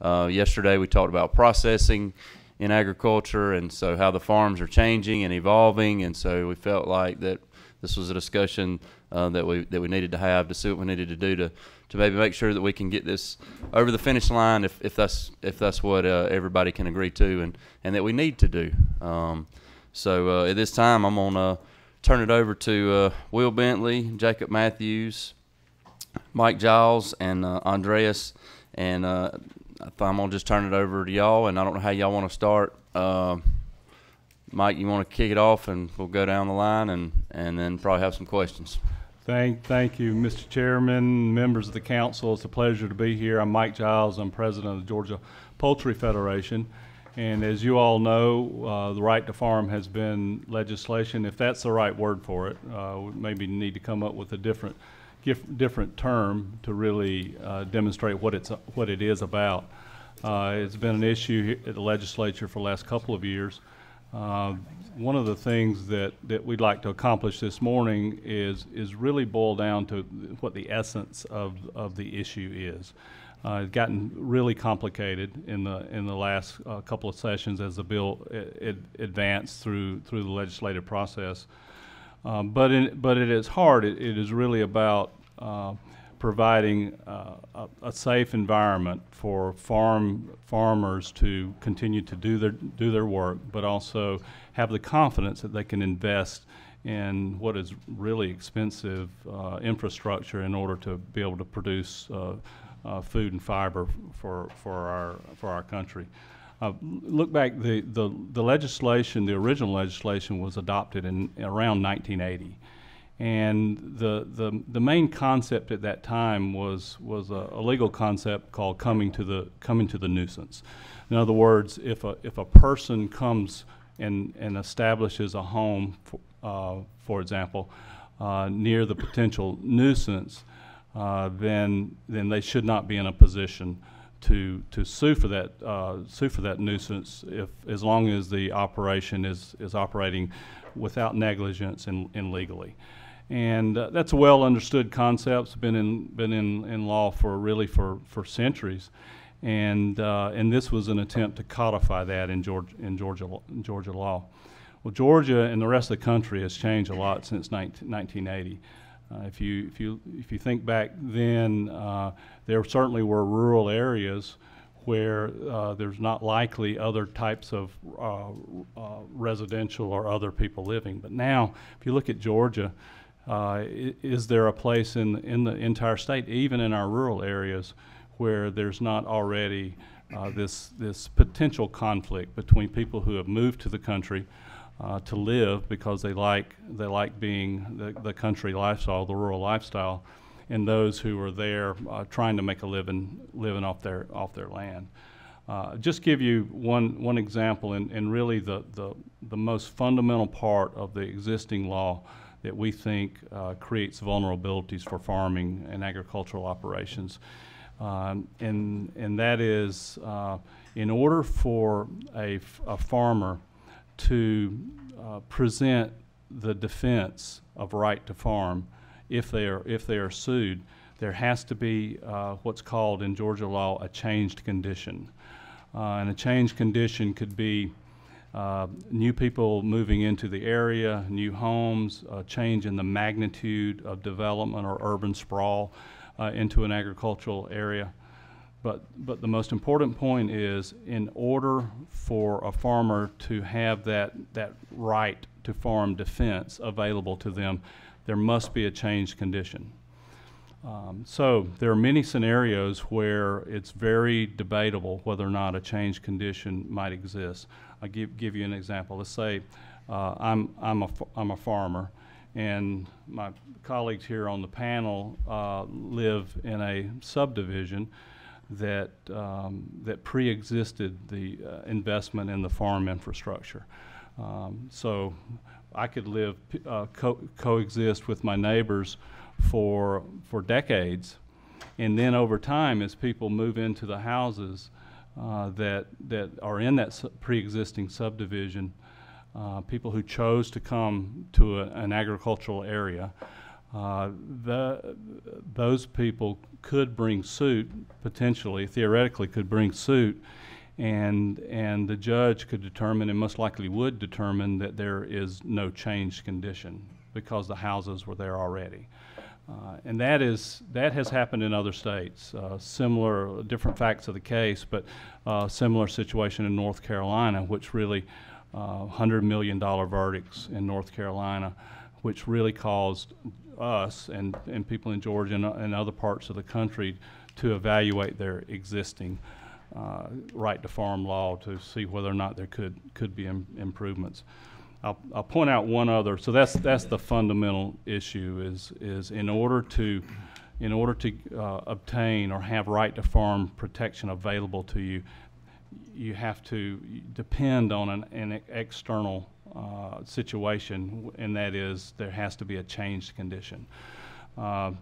Yesterday we talked about processing in agriculture, and so how the farms are changing and evolving, and so we felt like that this was a discussion that we needed to have to see what we needed to do to maybe make sure that we can get this over the finish line if that's what everybody can agree to and that we need to do. So at this time I'm gonna turn it over to Will Bentley, Jacob Matthews, Mike Giles, and Andreas, and I'm gonna just turn it over to y'all, and I don't know how y'all want to start. Mike, you want to kick it off, and we'll go down the line, and then probably have some questions. Thank you, Mr. Chairman, members of the council. It's a pleasure to be here. I'm Mike Giles. I'm president of the Georgia Poultry Federation. And as you all know, the right to farm has been legislation. If that's the right word for it, we maybe need to come up with a different term to really demonstrate what it is about. It's been an issue here at the legislature for the last couple of years. One of the things that we'd like to accomplish this morning is really boil down to what the essence of the issue is. It's gotten really complicated in the last couple of sessions as the bill advanced through the legislative process. But at its heart, it is really about providing a safe environment for farmers to continue to do their work, but also have the confidence that they can invest in what is really expensive infrastructure in order to be able to produce food and fiber for our country. Look back, the legislation, the original legislation was adopted in around 1980. And the main concept at that time was a legal concept called coming to the nuisance. In other words, if a person comes and establishes a home, for example, near the potential nuisance, then they should not be in a position to sue for that nuisance as long as the operation is operating without negligence and legally. And that's a well understood concept. It's been in law for centuries, and this was an attempt to codify that in Georgia law. Well, Georgia and the rest of the country has changed a lot since 1980. If you think back then, there certainly were rural areas where there's not likely other types of residential or other people living. But now, if you look at Georgia, is there a place in the entire state, even in our rural areas, where there's not already this potential conflict between people who have moved to the country to live because they like being the country lifestyle, the rural lifestyle, and those who are there trying to make a living off their land. Just give you one example, and really the most fundamental part of the existing law that we think creates vulnerabilities for farming and agricultural operations. And that is, in order for a farmer to present the defense of right to farm, if they are sued, there has to be what's called in Georgia law a changed condition. And a changed condition could be new people moving into the area, new homes, a change in the magnitude of development or urban sprawl into an agricultural area. But the most important point is, in order for a farmer to have that right to farm defense available to them, there must be a changed condition. So there are many scenarios where it's very debatable whether or not a changed condition might exist. I'll give you an example. Let's say I'm a farmer, and my colleagues here on the panel live in a subdivision that pre-existed the investment in the farm infrastructure. So I could live coexist with my neighbors for decades, and then over time, as people move into the houses that are in that pre-existing subdivision, people who chose to come to an agricultural area those people could bring suit, potentially, theoretically could bring suit, and the judge could determine, and most likely would determine, that there is no changed condition because the houses were there already. And that has happened in other states. Similar, different facts of the case, but similar situation in North Carolina, which really $100 million verdicts in North Carolina, which really caused us and people in Georgia and other parts of the country to evaluate their existing right to farm law to see whether or not there could be improvements. I'll point out one other. So that's the fundamental issue. Is in order to obtain or have right to farm protection available to you, you have to depend on an external situation, and that is there has to be a changed condition. I'll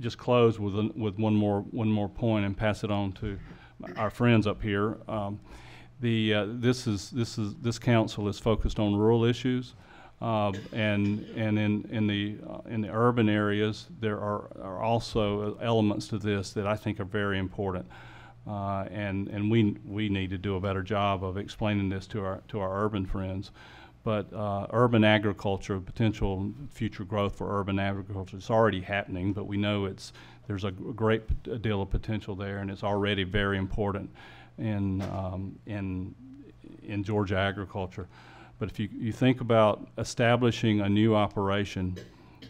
just close with one more point and pass it on to our friends up here. This council is focused on rural issues, and in the urban areas there are also elements to this that I think are very important, and we need to do a better job of explaining this to our urban friends. But urban agriculture, potential future growth for urban agriculture, is already happening, but we know there's a great deal of potential there, and it's already very important in Georgia agriculture. But if you think about establishing a new operation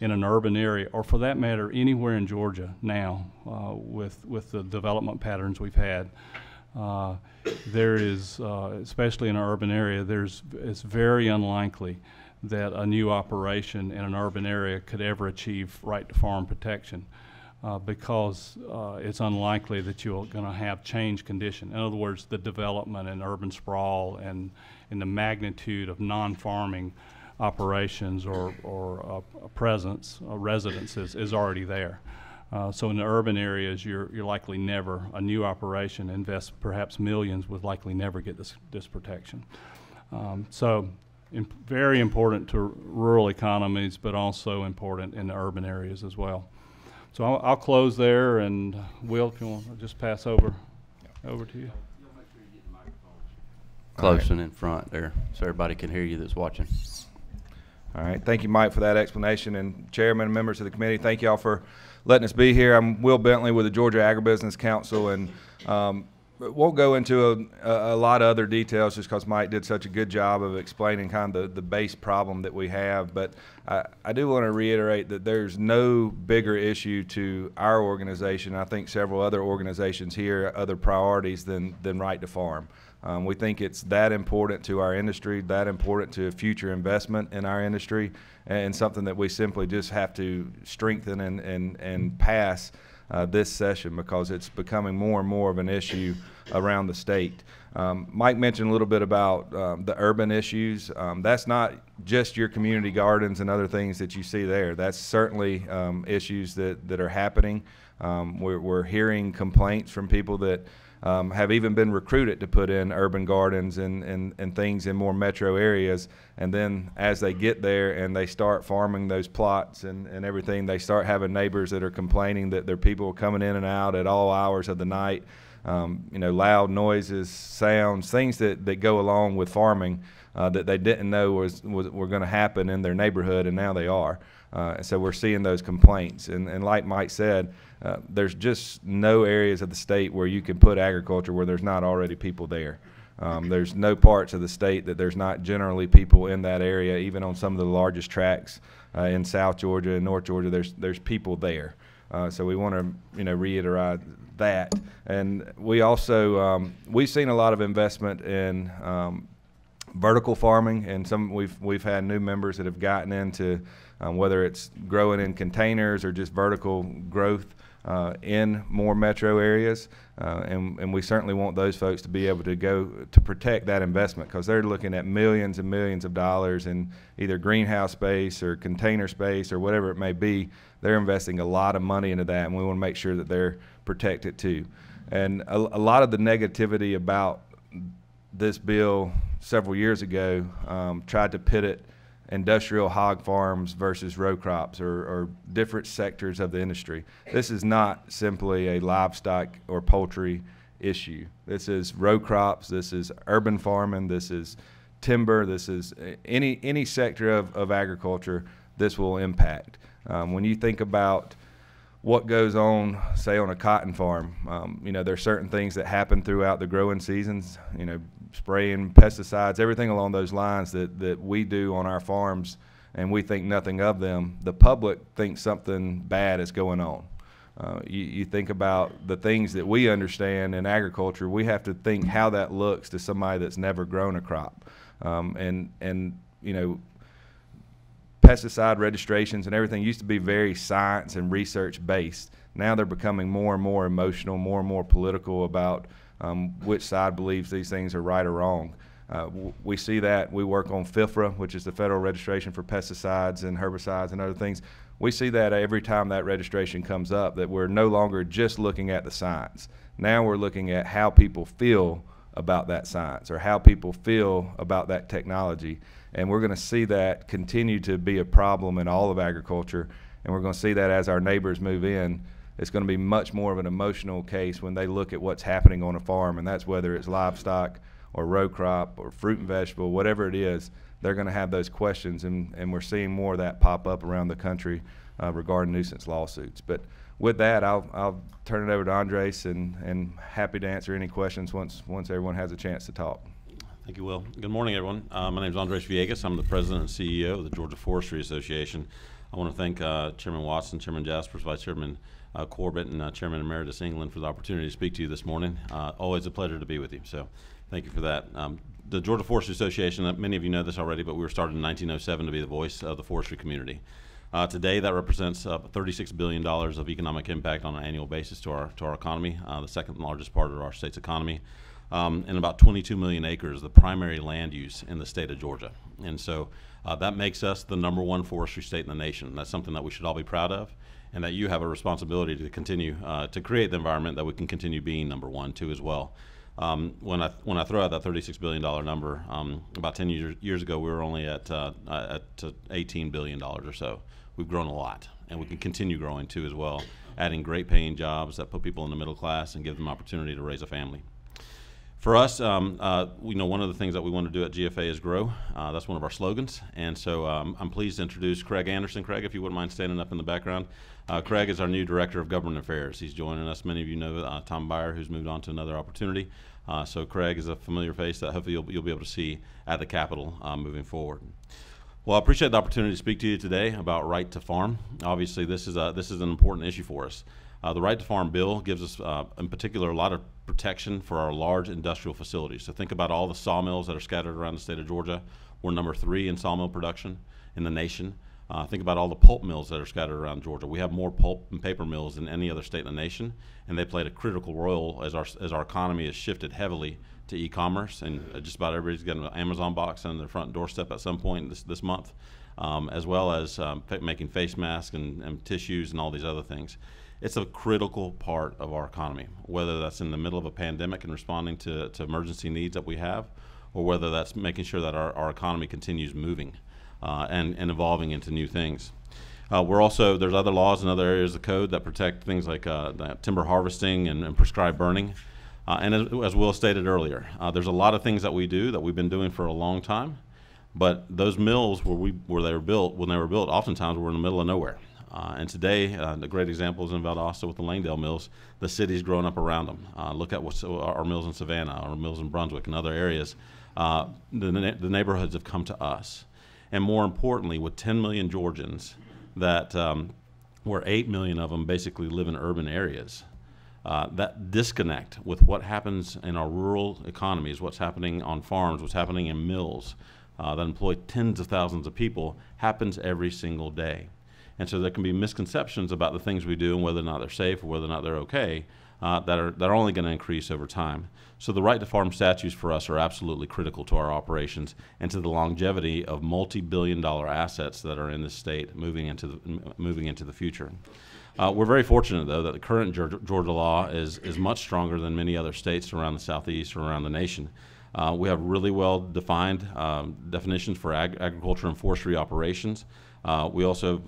in an urban area, or for that matter anywhere in Georgia now, with the development patterns we've had, there is, especially in an urban area, it's very unlikely that a new operation in an urban area could ever achieve right to farm protection. Because it's unlikely that you're going to have change condition. In other words, the development and urban sprawl and the magnitude of non-farming operations or presence or residences is already there. So in the urban areas, you're likely never, a new operation invests perhaps millions, would likely never get this protection. So very important to rural economies, but also important in the urban areas as well. So I'll close there, and Will, if you want to just pass over to you. You'll make sure you get the microphone close and in front there, so everybody can hear you that's watching. All right. Thank you, Mike, for that explanation. And Chairman and members of the committee, thank you all for letting us be here. I'm Will Bentley with the Georgia Agribusiness Council, and won't go into a lot of other details just because Mike did such a good job of explaining kind of the base problem that we have. But I do want to reiterate that there's no bigger issue to our organization, I think several other organizations here, other priorities than right to farm. We think it's that important to our industry, that important to future investment in our industry, and something that we simply just have to strengthen and pass this session, because it's becoming more and more of an issue around the state. Mike mentioned a little bit about the urban issues. That's not just your community gardens and other things that you see there. That's certainly issues that are happening. We're hearing complaints from people that have even been recruited to put in urban gardens and things in more metro areas, and then as they get there and they start farming those plots and everything, they start having neighbors that are complaining that their people are coming in and out at all hours of the night, loud noises, sounds, things that go along with farming that they didn't know were going to happen in their neighborhood, and now they are. So we're seeing those complaints, and like Mike said, there's just no areas of the state where you can put agriculture where there's not already people there. There's no parts of the state that there's not generally people in that area. Even on some of the largest tracts in South Georgia and North Georgia, there's people there. So we want to reiterate that. And we also we've seen a lot of investment in vertical farming, and we've had new members that have gotten into whether it's growing in containers or just vertical growth in more metro areas, and we certainly want those folks to be able to go to protect that investment, because they're looking at millions and millions of dollars in either greenhouse space or container space or whatever it may be. They're investing a lot of money into that, and we want to make sure that they're protected too. And a lot of the negativity about this bill several years ago tried to pit it industrial hog farms versus row crops or different sectors of the industry. This is not simply a livestock or poultry issue. This is row crops, this is urban farming, this is timber, this is any sector of agriculture this will impact. When you think about what goes on, say, on a cotton farm, there are certain things that happen throughout the growing seasons, spraying pesticides, everything along those lines that we do on our farms, and we think nothing of them. The public thinks something bad is going on. You think about the things that we understand in agriculture, we have to think how that looks to somebody that's never grown a crop. Pesticide registrations and everything used to be very science and research based. Now they're becoming more and more emotional, more and more political about which side believes these things are right or wrong. We see that. We work on FIFRA, which is the Federal Registration for Pesticides and Herbicides and other things. We see that every time that registration comes up, that we're no longer just looking at the science. Now we're looking at how people feel about that science or how people feel about that technology. And we're going to see that continue to be a problem in all of agriculture. And we're going to see that as our neighbors move in, it's going to be much more of an emotional case when they look at what's happening on a farm. And that's whether it's livestock or row crop or fruit and vegetable, whatever it is, they're going to have those questions. And we're seeing more of that pop up around the country regarding nuisance lawsuits. But with that, I'll turn it over to Andres and happy to answer any questions once everyone has a chance to talk. Thank you, Will. Good morning, everyone. My name is Andres Villegas. I'm the president and CEO of the Georgia Forestry Association. I want to thank Chairman Watson, Chairman Jaspers, Vice Chairman Corbett, and Chairman Emeritus England for the opportunity to speak to you this morning. Always a pleasure to be with you, so thank you for that. The Georgia Forestry Association, many of you know this already, but we were started in 1907 to be the voice of the forestry community. Today, that represents $36 billion of economic impact on an annual basis to our economy, the second largest part of our state's economy. And about 22 million acres, the primary land use in the state of Georgia. And so that makes us the #1 forestry state in the nation. That's something that we should all be proud of, and that you have a responsibility to continue to create the environment that we can continue being #1 too as well. When I throw out that $36 billion number, about 10 years ago we were only at $18 billion or so. We've grown a lot, and we can continue growing too as well, adding great paying jobs that put people in the middle class and give them opportunity to raise a family. For us, one of the things that we want to do at GFA is grow. That's one of our slogans. And so I'm pleased to introduce Craig Anderson. Craig, if you wouldn't mind standing up in the background. Craig is our new Director of Government Affairs. He's joining us. Many of you know Tom Byer, who's moved on to another opportunity. So Craig is a familiar face that hopefully you'll be able to see at the Capitol moving forward. Well, I appreciate the opportunity to speak to you today about right to farm. Obviously, this is an important issue for us. The Right to Farm bill gives us, in particular, a lot of protection for our large industrial facilities. So think about all the sawmills that are scattered around the state of Georgia. We're #3 in sawmill production in the nation. Think about all the pulp mills that are scattered around Georgia. We have more pulp and paper mills than any other state in the nation, and they played a critical role as our economy has shifted heavily to e-commerce, and just about everybody's getting an Amazon box on their front doorstep at some point this month, as well as making face masks and tissues and all these other things. It's a critical part of our economy, whether that's in the middle of a pandemic and responding to emergency needs that we have, or whether that's making sure that our economy continues moving and evolving into new things. There's other laws and other areas of code that protect things like timber harvesting and prescribed burning. And as Will stated earlier, there's a lot of things that we do that we've been doing for a long time, but those mills when they were built, oftentimes were in the middle of nowhere. And today, the great example is in Valdosta with the Langdale mills. The city's grown up around them. Look at our mills in Savannah, our mills in Brunswick, and other areas. The neighborhoods have come to us. And more importantly, with 10 million Georgians, where 8 million of them basically live in urban areas, that disconnect with what happens in our rural economies, what's happening on farms, what's happening in mills that employ tens of thousands of people, happens every single day. And so there can be misconceptions about the things we do and whether or not they're safe or whether or not they're okay that are only going to increase over time. So the right to farm statutes for us are absolutely critical to our operations and to the longevity of multi-billion-dollar assets that are in this state moving into the future. We're very fortunate, though, that the current Georgia law is much stronger than many other states around the southeast or around the nation. We have really well-defined definitions for agriculture and forestry operations. We also,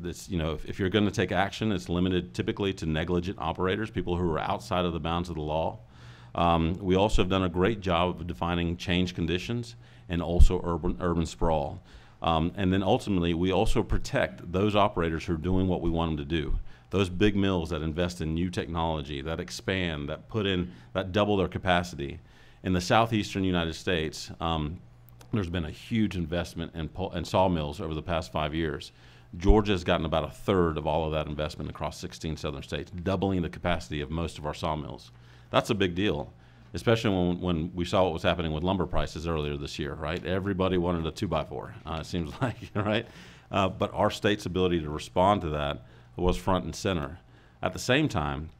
if you're going to take action, it's limited typically to negligent operators, people who are outside of the bounds of the law. We also have done a great job of defining change conditions and also urban sprawl. And then ultimately, we also protect those operators who are doing what we want them to do. Those big mills that invest in new technology, that expand, that double their capacity. In the southeastern United States, there's been a huge investment in sawmills over the past 5 years. Georgia has gotten about a third of all of that investment across 16 southern states, doubling the capacity of most of our sawmills. That's a big deal, especially when we saw what was happening with lumber prices earlier this year, right? Everybody wanted a 2x4, it seems like, right? But our state's ability to respond to that was front and center. At the same time,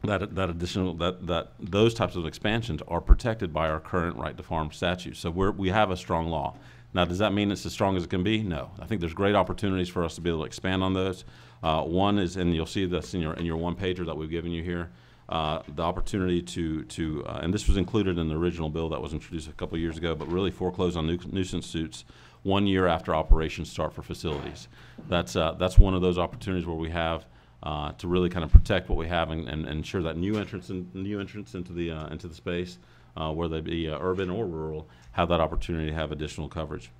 those types of expansions are protected by our current right to farm statute. So we have a strong law. Now, does that mean it's as strong as it can be? No. I think there's great opportunities for us to be able to expand on those. One is, and you'll see this in your one pager that we've given you here, the opportunity to and this was included in the original bill that was introduced a couple years ago, but really foreclose on nuisance suits 1 year after operations start for facilities. That's one of those opportunities where we have to really kind of protect what we have and ensure that new entrants into the space, whether they be urban or rural, have that opportunity to have additional coverage.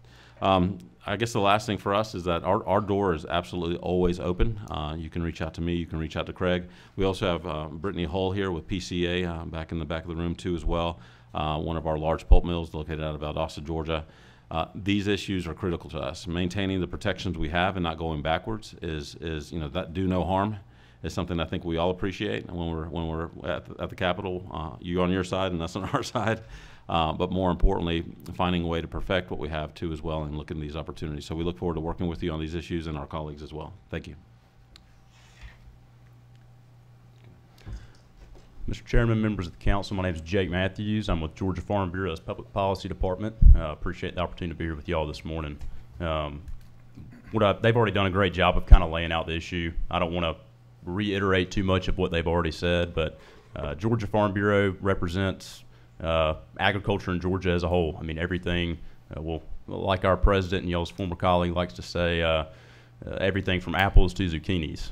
I guess the last thing for us is that our door is absolutely always open. You can reach out to me. You can reach out to Craig. We also have Brittany Hull here with PCA back in the back of the room too as well. One of our large pulp mills located out of Valdosta, Georgia. These issues are critical to us. Maintaining the protections we have and not going backwards is that do no harm is something I think we all appreciate when we're at the Capitol. You on your side and us on our side. But more importantly, finding a way to perfect what we have too as well and looking at these opportunities. So we look forward to working with you on these issues and our colleagues as well. Thank you. Mr. Chairman, members of the council, my name is Jake Matthews. I'm with Georgia Farm Bureau's Public Policy Department. Appreciate the opportunity to be here with you all this morning. They've already done a great job of kind of laying out the issue. I don't want to reiterate too much of what they've already said, but Georgia Farm Bureau represents agriculture in Georgia as a whole. I mean, everything, like our president and y'all's former colleague likes to say, everything from apples to zucchinis.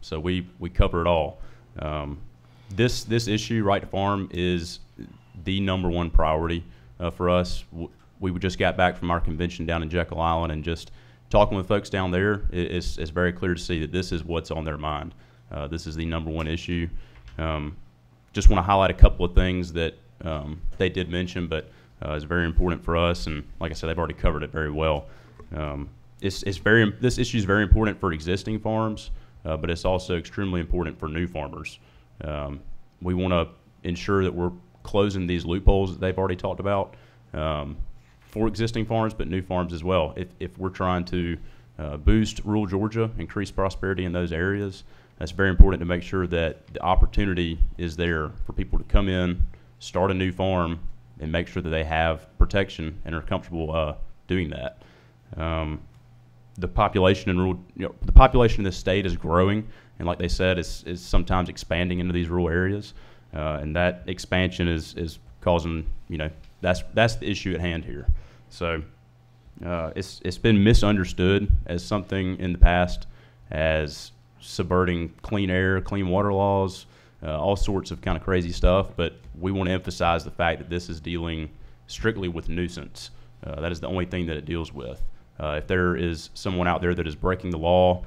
So we cover it all. This issue, right to farm, is the #1 priority for us. We just got back from our convention down in Jekyll Island, and just talking with folks down there, it's very clear to see that this is what's on their mind. This is the #1 issue. Just want to highlight a couple of things that they did mention, but it's very important for us, and like I said, they've already covered it very well. This issue is very important for existing farms, but it's also extremely important for new farmers. We want to ensure that we're closing these loopholes that they've already talked about for existing farms, but new farms as well. If we're trying to boost rural Georgia, increase prosperity in those areas, that's very important to make sure that the opportunity is there for people to come in, start a new farm, and make sure that they have protection and are comfortable doing that. The population in rural, the population in this state is growing, and like they said, is sometimes expanding into these rural areas, and that expansion is causing, that's the issue at hand here. So it's been misunderstood as something in the past as subverting clean air, clean water laws, all sorts of kind of crazy stuff, but we want to emphasize the fact that this is dealing strictly with nuisance. That is the only thing that it deals with. If there is someone out there that is breaking the law,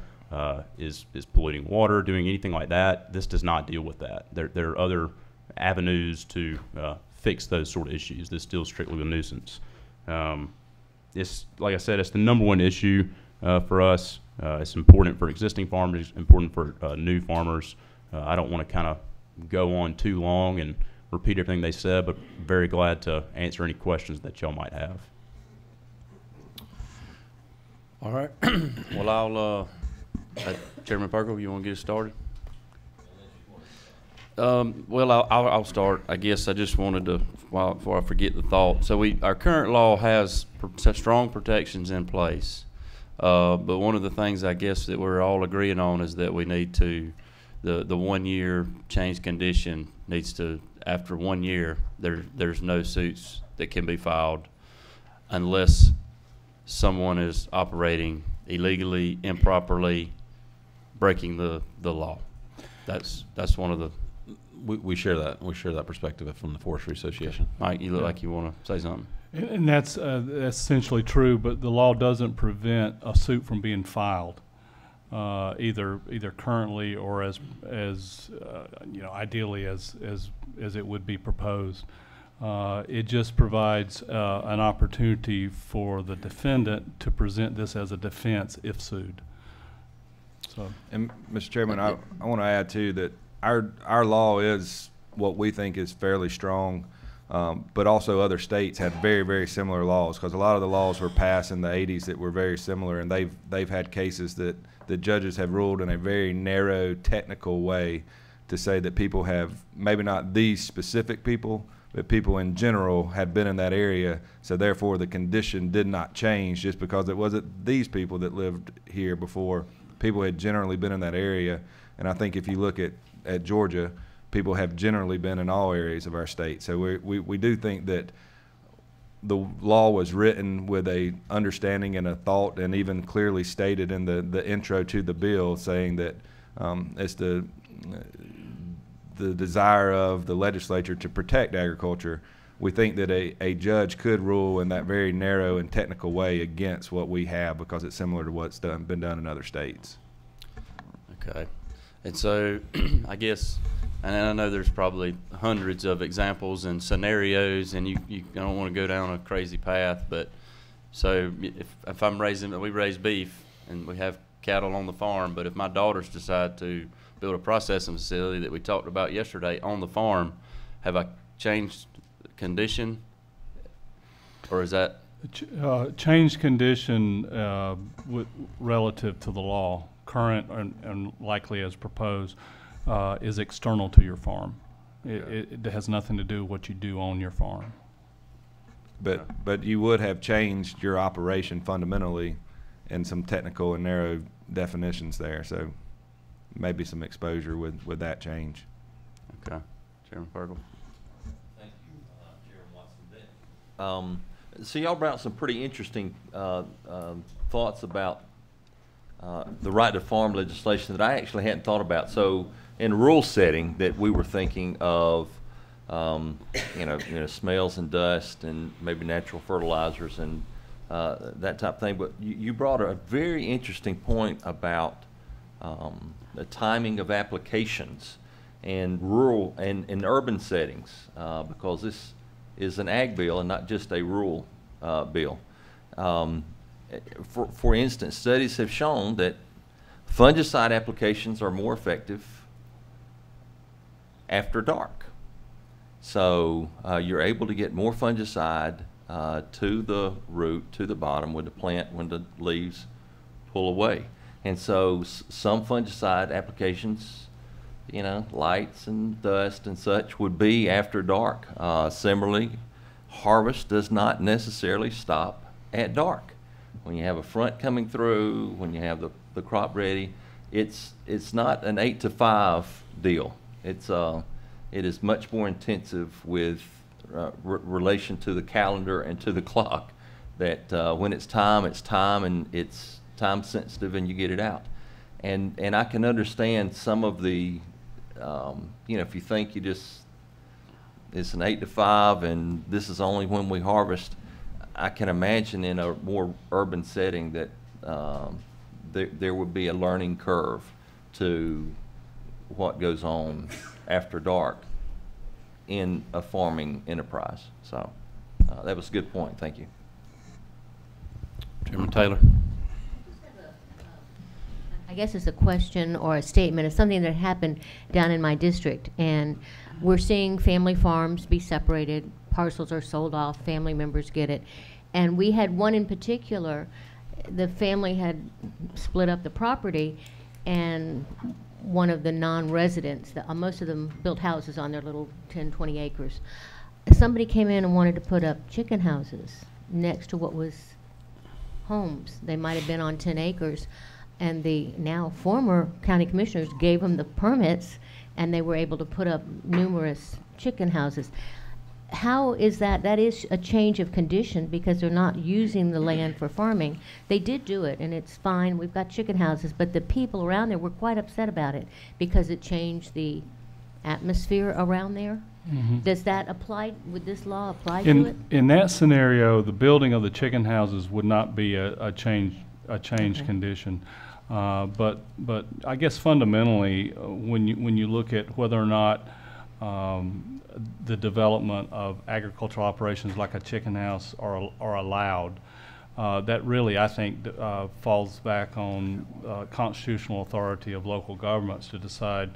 is polluting water, doing anything like that, this does not deal with that. There are other avenues to fix those sort of issues. This deals strictly with nuisance. It's, like I said, it's the #1 issue for us. It's important for existing farmers, important for new farmers. I don't want to kind of go on too long and repeat everything they said, but very glad to answer any questions that y'all might have. All right. Well, I'll Chairman Perkle, you want to get us started? Well, I'll start. I guess I just wanted to, before I forget the thought. So our current law has strong protections in place, but one of the things I guess that we're all agreeing on is that we need to, the 1 year change condition needs to after 1 year, there's no suits that can be filed unless someone is operating illegally, improperly, breaking the law. That's one of the. We share that. We share that perspective from the Forestry Association. Mike, you look like you want to say something. And that's essentially true, but the law doesn't prevent a suit from being filed, either currently or as ideally as it would be proposed. It just provides an opportunity for the defendant to present this as a defense if sued. So, and Mr. Chairman, I want to add too that our law is what we think is fairly strong, but also other states have very, very similar laws, because a lot of the laws were passed in the 80s that were very similar, and they've had cases that the judges have ruled in a very narrow technical way to say that people have, maybe not these specific people, but people in general had been in that area, so therefore the condition did not change just because it wasn't these people that lived here before. People had generally been in that area, and I think if you look at Georgia, people have generally been in all areas of our state. So we do think that the law was written with a understanding and a thought, and even clearly stated in the intro to the bill, saying that it's the desire of the legislature to protect agriculture. We think that a judge could rule in that very narrow and technical way against what we have, because it's similar to what's been done in other states. Okay. And so I guess, and I know there's probably hundreds of examples and scenarios, and you don't want to go down a crazy path, but so if I'm we raise beef and we have cattle on the farm, but if my daughters decide to build a processing facility that we talked about yesterday on the farm, have I changed condition, or is that? Changed condition relative to the law, current and likely as proposed, is external to your farm. It has nothing to do with what you do on your farm. But you would have changed your operation fundamentally in some technical and narrow definitions there, so maybe some exposure with that change. Okay. Chairman Purgle. Thank you, Chairman Watson. So y'all brought some pretty interesting thoughts about the right to farm legislation that I actually hadn't thought about. So in a rural setting, that we were thinking of, smells and dust and maybe natural fertilizers and that type of thing. But you brought a very interesting point about the timing of applications in rural and in urban settings, because this is an ag bill and not just a rural bill. For instance, studies have shown that fungicide applications are more effective after dark. So you're able to get more fungicide to the root, to the bottom with the plant when the leaves pull away. And so some fungicide applications, lights and dust and such, would be after dark. Similarly, harvest does not necessarily stop at dark. When you have a front coming through, when you have the crop ready, it's not an 8 to 5 deal. It is much more intensive with relation to the calendar and to the clock, that when it's time, and it's time sensitive, and you get it out. And I can understand some of the, if you think it's an 8 to 5 and this is only when we harvest, I can imagine in a more urban setting that there would be a learning curve to what goes on after dark in a farming enterprise. So that was a good point. Thank you. Chairman Taylor. I guess it's a question or a statement of something that happened down in my district, and we're seeing family farms be separated, parcels are sold off, family members get it, and we had one in particular, the family had split up the property, and one of the non-residents, most of them built houses on their little 10, 20 acres. Somebody came in and wanted to put up chicken houses next to what was homes. They might have been on 10 acres. And the now former county commissioners gave them the permits, and they were able to put up numerous chicken houses. How is that? That is a change of condition because they're not using the land for farming. They did do it, and it's fine. We've got chicken houses, but the people around there were quite upset about it because it changed the atmosphere around there. Does that apply? Would this law apply to it? In that scenario, the building of the chicken houses would not be a change condition. But I guess fundamentally, when you look at whether or not the development of agricultural operations like a chicken house are allowed, that really, I think, falls back on constitutional authority of local governments to decide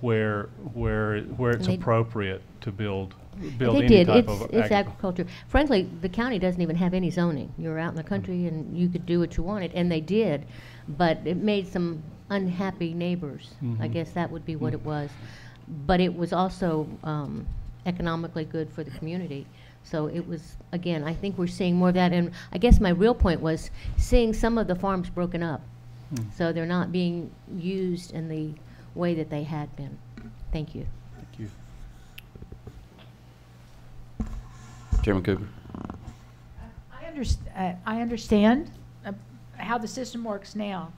where it's appropriate to build any type of it's agriculture. Frankly, the county doesn't even have any zoning. You're out in the country and you could do what you wanted, and they did, but it made some unhappy neighbors. I guess that would be what it was. But it was also economically good for the community. So it was, again, I think we're seeing more of that. And I guess my real point was seeing some of the farms broken up. So they're not being used in the way that they had been. Thank you. Thank you. Chairman Cooper. I understand how the system works now,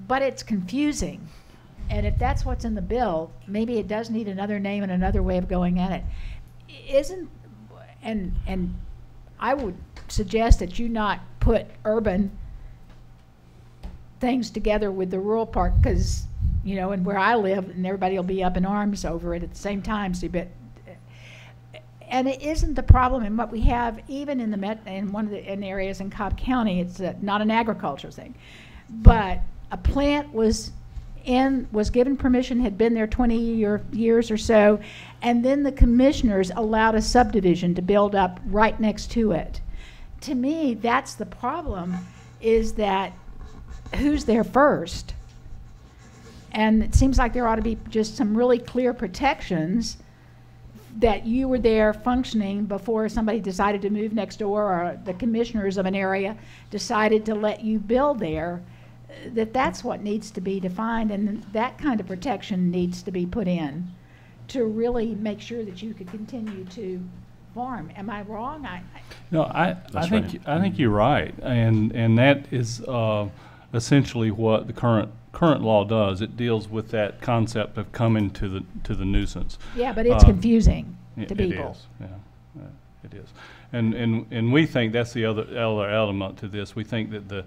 but it's confusing. And if that's what's in the bill, maybe it does need another name and another way of going at it. And I would suggest that you not put urban things together with the rural part, because, you know, and where I live, and everybody will be up in arms over it at the same time. So and it isn't the problem in what we have, even in in areas in Cobb County. It's not an agriculture thing, but a plant was given permission, had been there 20 years or so, and then the commissioners allowed a subdivision to build up right next to it. To me, that's the problem, is that who's there first? And it seems like there ought to be just some really clear protections that you were there functioning before somebody decided to move next door, or the commissioners of an area decided to let you build there. That's what needs to be defined, and that kind of protection needs to be put in to really make sure that you could continue to farm. Am I wrong? No, I think you're right, and that is essentially what the current law does. It deals with that concept of coming to the nuisance. Yeah, but it's confusing to people. It is. Yeah, it is. And we think that's the other element to this. We think that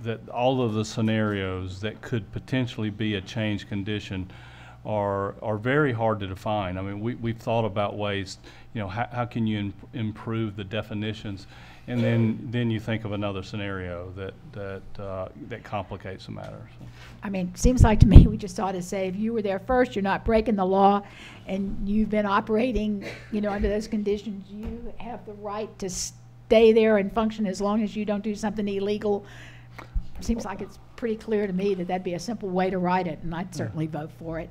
that all of the scenarios that could potentially be a change condition are very hard to define. I mean, we've thought about ways, you know, how can you improve the definitions, and then you think of another scenario that complicates the matter. So. I mean, it seems like to me we just ought to say, if you were there first, you're not breaking the law, and you've been operating, you know, under those conditions, you have the right to stay there and function as long as you don't do something illegal. Seems like it's pretty clear to me that that'd be a simple way to write it, and I'd certainly vote for it.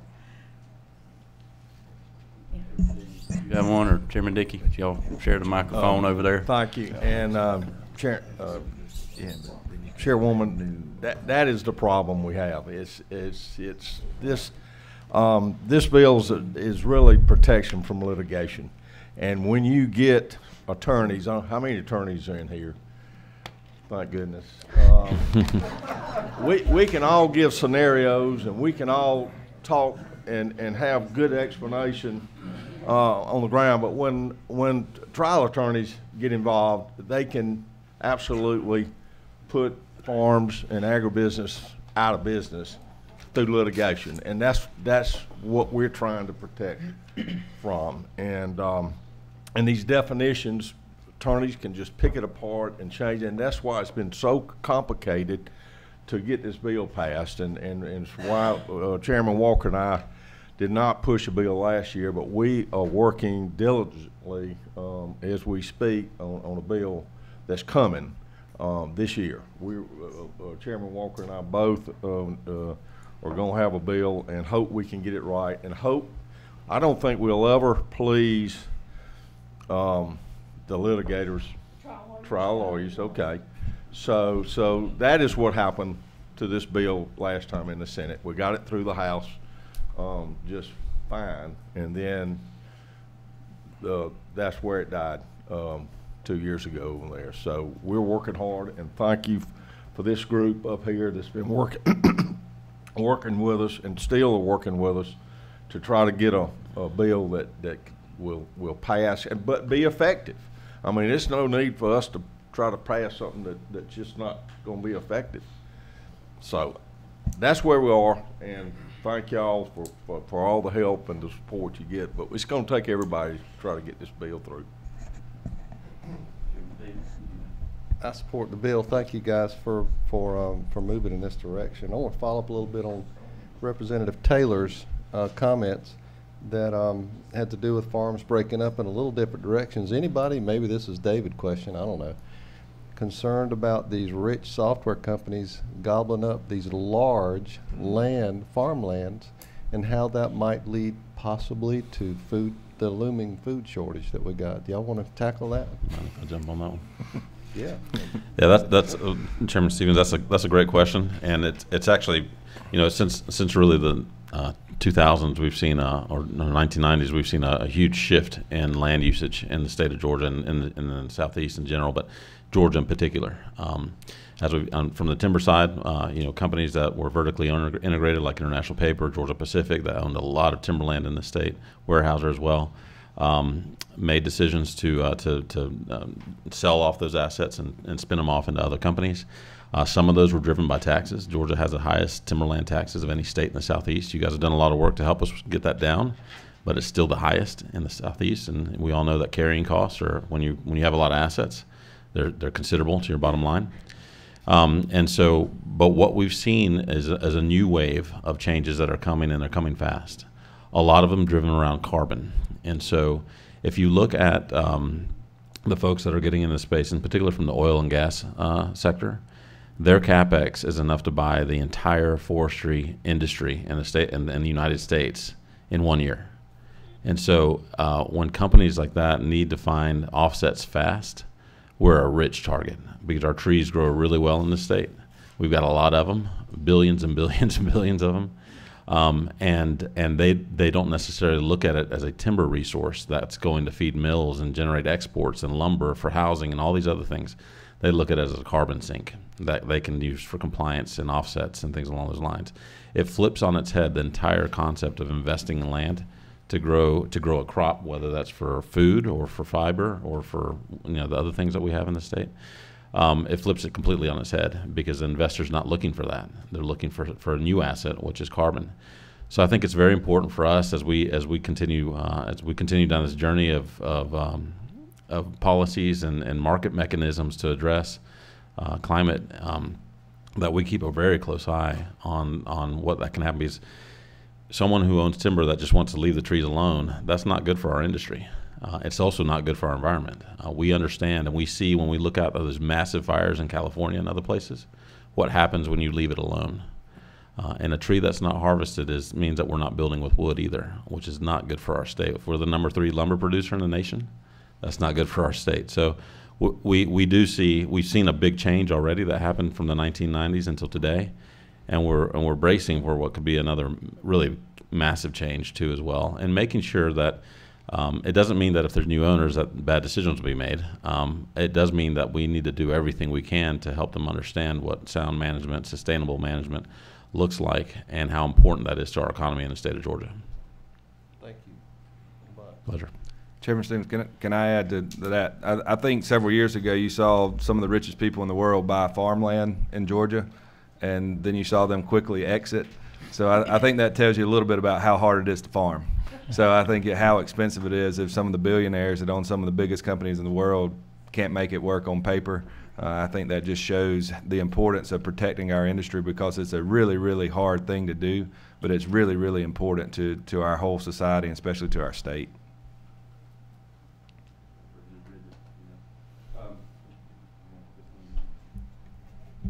You have one, or Chairman Dickey? Y'all share the microphone over there. Thank you. And Chairwoman, that is the problem we have. It's this bill is really protection from litigation. And when you get attorneys, how many attorneys are in here? Thank goodness. We can all give scenarios, and we can all talk and have good explanation on the ground, but when trial attorneys get involved, they can absolutely put farms and agribusiness out of business through litigation, and that's what we're trying to protect from. And these definitions, attorneys can just pick it apart and change it, and that's why it's been so complicated to get this bill passed, and it's why Chairman Walker and I did not push a bill last year, but we are working diligently as we speak on a bill that's coming this year. Chairman Walker and I both are going to have a bill and hope we can get it right, and I don't think we'll ever please the litigators, trial lawyers, okay. So that is what happened to this bill last time in the Senate. We got it through the House just fine, and then that's where it died 2 years ago over there. So we're working hard, and thank you for this group up here that's been working working with us and still are working with us to try to get a bill that will pass but be effective. I mean, there's no need for us to try to pass something that's just not going to be effective. So that's where we are, and thank y'all for all the help and the support you get. But it's going to take everybody to try to get this bill through. I support the bill. Thank you guys for moving in this direction. I want to follow up a little bit on Representative Taylor's comments that had to do with farms breaking up in a little different directions. Anybody, maybe this is David's question, I don't know, concerned about these rich software companies gobbling up these large farmlands, and how that might lead possibly to the looming food shortage that we got? Do y'all want to tackle that? I'll jump on that one. Yeah. Yeah, that's Chairman Stevens. That's a great question, and it's actually, since really the 2000s we've seen, or 1990s we've seen a huge shift in land usage in the state of Georgia and in the Southeast in general, but Georgia in particular. As we from the timber side, companies that were vertically integrated like International Paper, Georgia Pacific, that owned a lot of timberland in the state, Weyerhaeuser as well, made decisions to sell off those assets and spin them off into other companies. Some of those were driven by taxes. Georgia has the highest timberland taxes of any state in the Southeast. You guys have done a lot of work to help us get that down, but it's still the highest in the Southeast. And we all know that carrying costs are, when you have a lot of assets, they're considerable to your bottom line. But what we've seen is a new wave of changes that are coming, and they're coming fast. A lot of them driven around carbon. And so if you look at the folks that are getting in this space, in particular from the oil and gas sector, their capex is enough to buy the entire forestry industry in the state in the United States in 1 year. And so when companies like that need to find offsets fast, we're a rich target because our trees grow really well in the state. We've got a lot of them, billions and billions and billions of them. And they don't necessarily look at it as a timber resource that's going to feed mills and generate exports and lumber for housing and all these other things. They look at it as a carbon sink that they can use for compliance and offsets and things along those lines. It flips on its head the entire concept of investing in land to grow a crop, whether that's for food or for fiber or for the other things that we have in the state. It flips it completely on its head because the investor's not looking for that. They're looking for a new asset, which is carbon. So I think it's very important for us as we continue down this journey of policies and market mechanisms to address climate, that we keep a very close eye on what that can happen. Because someone who owns timber that just wants to leave the trees alone, that's not good for our industry. It's also not good for our environment. We understand and we see when we look out at those massive fires in California and other places, what happens when you leave it alone. And a tree that's not harvested means that we're not building with wood either, which is not good for our state. If we're the #3 lumber producer in the nation, that's not good for our state. So we've seen a big change already that happened from the 1990s until today, and we're bracing for what could be another really massive change too as well, and making sure that it doesn't mean that if there's new owners that bad decisions will be made. It does mean that we need to do everything we can to help them understand what sound management, sustainable management looks like, and how important that is to our economy in the state of Georgia. Thank you. Bye. Pleasure. Chairman Stevens, can I add to that? I think several years ago you saw some of the richest people in the world buy farmland in Georgia, and then you saw them quickly exit. So I think that tells you a little bit about how hard it is to farm. So I think how expensive it is if some of the billionaires that own some of the biggest companies in the world can't make it work on paper. I think that just shows the importance of protecting our industry, because it's a really, really hard thing to do, but it's really, really important to our whole society, and especially to our state.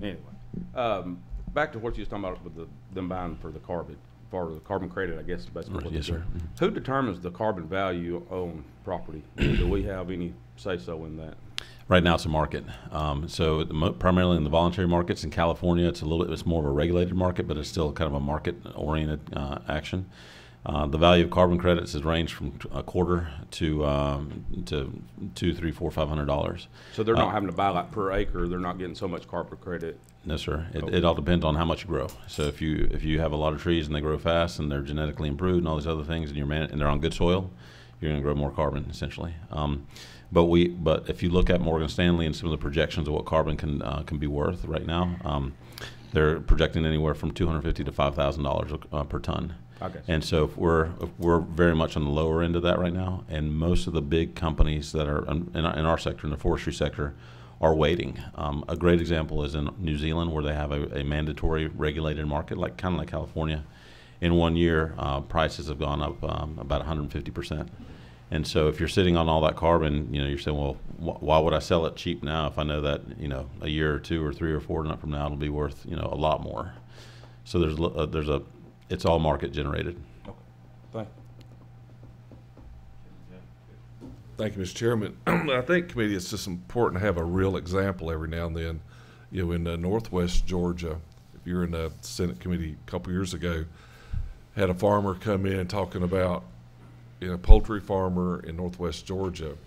Anyway, back to what you was talking about with them buying for the carbon credit, I guess is basically what Yes, they're sir. doing. Who determines the carbon value on property? Do we have any say-so in that? Right now, it's a market. So primarily in the voluntary markets in California, it's more of a regulated market, but it's still kind of a market-oriented action. The value of carbon credits has ranged from a quarter to $200, $300, $400, $500. So they're not having to buy like per acre. They're not getting so much carbon credit. No, sir. It all depends on how much you grow. So if you have a lot of trees and they grow fast and they're genetically improved and all these other things, and they're on good soil, you're going to grow more carbon essentially. But if you look at Morgan Stanley and some of the projections of what carbon can be worth right now, they're projecting anywhere from $250 to $5,000 per ton. Okay. And so if we're very much on the lower end of that right now, and most of the big companies that are in our sector, in the forestry sector, are waiting. A great example is in New Zealand, where they have a mandatory regulated market, kind of like California. In 1 year, prices have gone up about 150%. And so if you're sitting on all that carbon, you're saying, well, why would I sell it cheap now if I know that, a year or 2 or 3 or 4 from now it'll be worth, a lot more. So it's all market generated. Thank Thank you, Mr. Chairman. I think, committee, it's just important to have a real example every now and then. In Northwest Georgia, if you're in the Senate committee a couple years ago, had a farmer come in talking about a poultry farmer in Northwest Georgia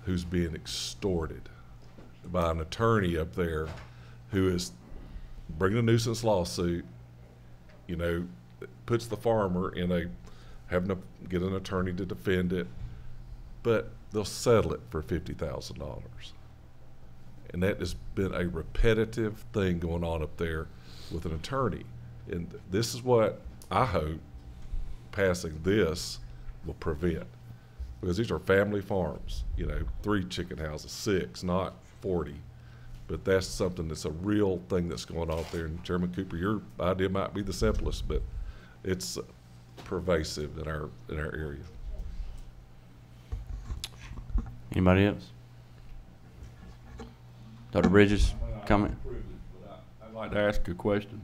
who's being extorted by an attorney up there who is bringing a nuisance lawsuit, puts the farmer in having to get an attorney to defend it, but they'll settle it for $50,000. And that has been a repetitive thing going on up there with an attorney. And this is what I hope passing this will prevent. Because these are family farms, 3 chicken houses, 6, not 40. But that's something that's a real thing that's going on there. And Chairman Cooper, your idea might be the simplest, but it's pervasive in our area. Anybody else? Dr. Bridges, comment? I'd like to ask a question.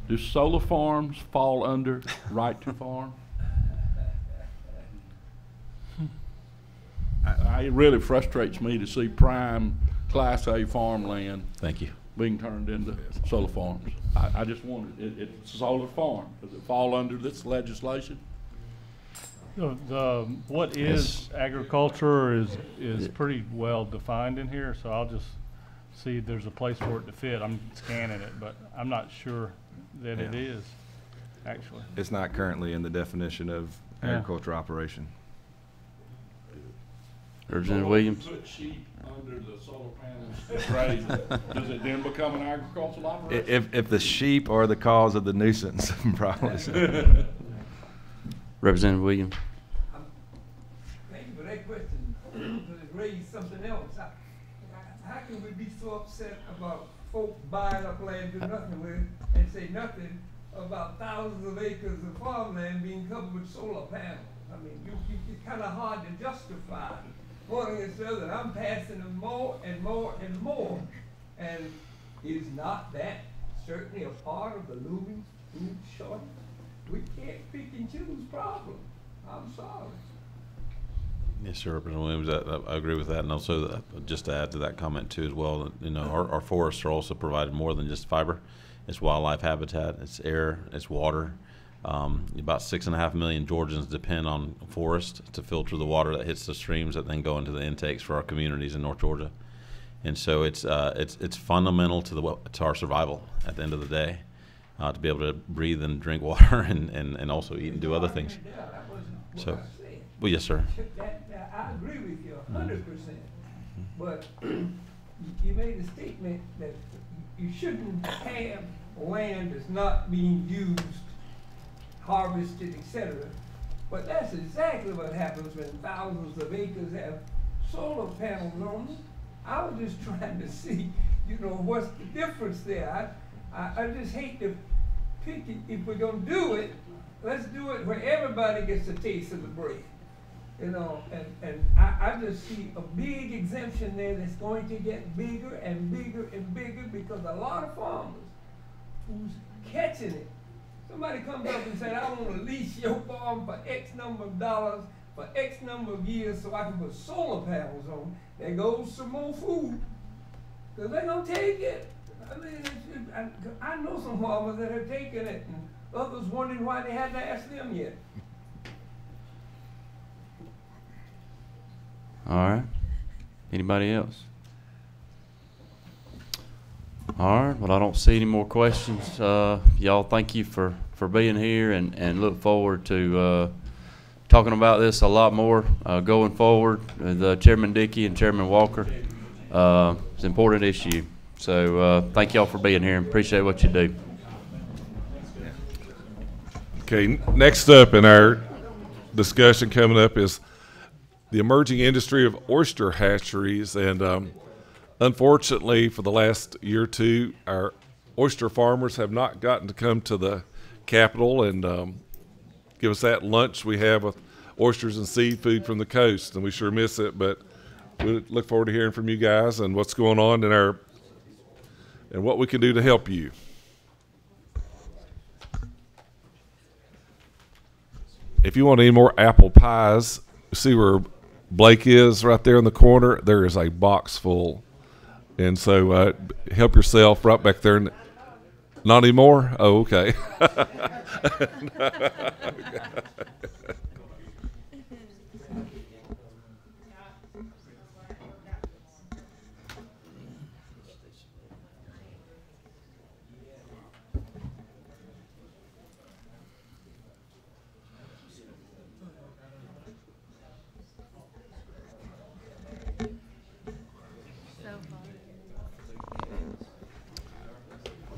Do solar farms fall under right to farm? It really frustrates me to see prime Class A farmland Thank you. being turned into solar farms. I just wondered, it's a solar farm. Does it fall under this legislation? What is agriculture is pretty well defined in here, so I'll just see if there's a place for it to fit. I'm scanning it, but I'm not sure that it is, actually. It's not currently in the definition of agriculture operation. Representative Williams? Put sheep under the solar panels, raise it. Does it then become an agricultural operation? If the sheep are the cause of the nuisance, probably so. Representative Williams? Thank you for that question, because it raised something else. How can we be so upset about folks buying up land, do nothing with, and say nothing about thousands of acres of farmland being covered with solar panels? I mean, it's kind of hard to justify one against the other. I'm passing them more and more and more. And is not that certainly a part of the looming food shortage? We can't pick and choose problems. I'm sorry. Yes, sir, Representative Williams. I agree with that, and also just to add to that comment too as well. Our forests are also provided more than just fiber. It's wildlife habitat, it's air, it's water. About 6.5 million Georgians depend on forest to filter the water that hits the streams that then go into the intakes for our communities in North Georgia. And so it's fundamental to our survival at the end of the day, to be able to breathe and drink water and also eat and do other things. So, well, yes, sir. I agree with you 100%. But you made a statement that you shouldn't have land that's not being used, harvested, etc. But that's exactly what happens when thousands of acres have solar panels on them. I was just trying to see, what's the difference there. I just hate to pick it. If we're going to do it, let's do it where everybody gets a taste of the bread. And I just see a big exemption there that's going to get bigger and bigger and bigger because a lot of farmers who's catching it, somebody comes up and said, I want to lease your farm for X number of dollars for X number of years so I can put solar panels on. There goes some more food, because they're going to take it. I mean, I know some farmers that have taken it, and others wondering why they hadn't asked them yet. All right. Anybody else? All right. Well, I don't see any more questions. Y'all, thank you for being here, and look forward to talking about this a lot more going forward with Chairman Dickey and Chairman Walker. It's an important issue. So thank y'all for being here and appreciate what you do. Okay, next up in our discussion coming up is the emerging industry of oyster hatcheries. And unfortunately, for the last year or two, our oyster farmers have not gotten to come to the Capitol and give us that lunch we have with oysters and seafood from the coast, and we sure miss it. But we look forward to hearing from you guys and what's going on in our and what we can do to help you. If you want any more apple pies, see where Blake is right there in the corner. There is a box full, and so help yourself right back there. Not anymore? Oh, okay.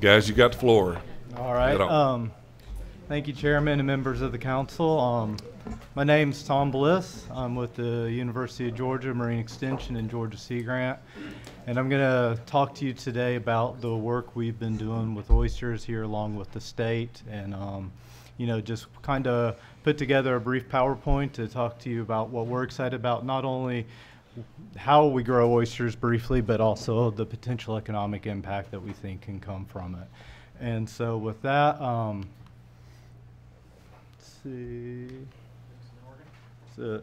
Guys, you got the floor. All right. Thank you, Chairman and members of the council. My name's Tom Bliss. I'm with the University of Georgia Marine Extension and Georgia Sea Grant. And I'm going to talk to you today about the work we've been doing with oysters here along with the state. And, you know, just kind of put together a brief PowerPoint to talk to you about what we're excited about, not only how we grow oysters briefly, but also the potential economic impact that we think can come from it. And so with that, let's see. So,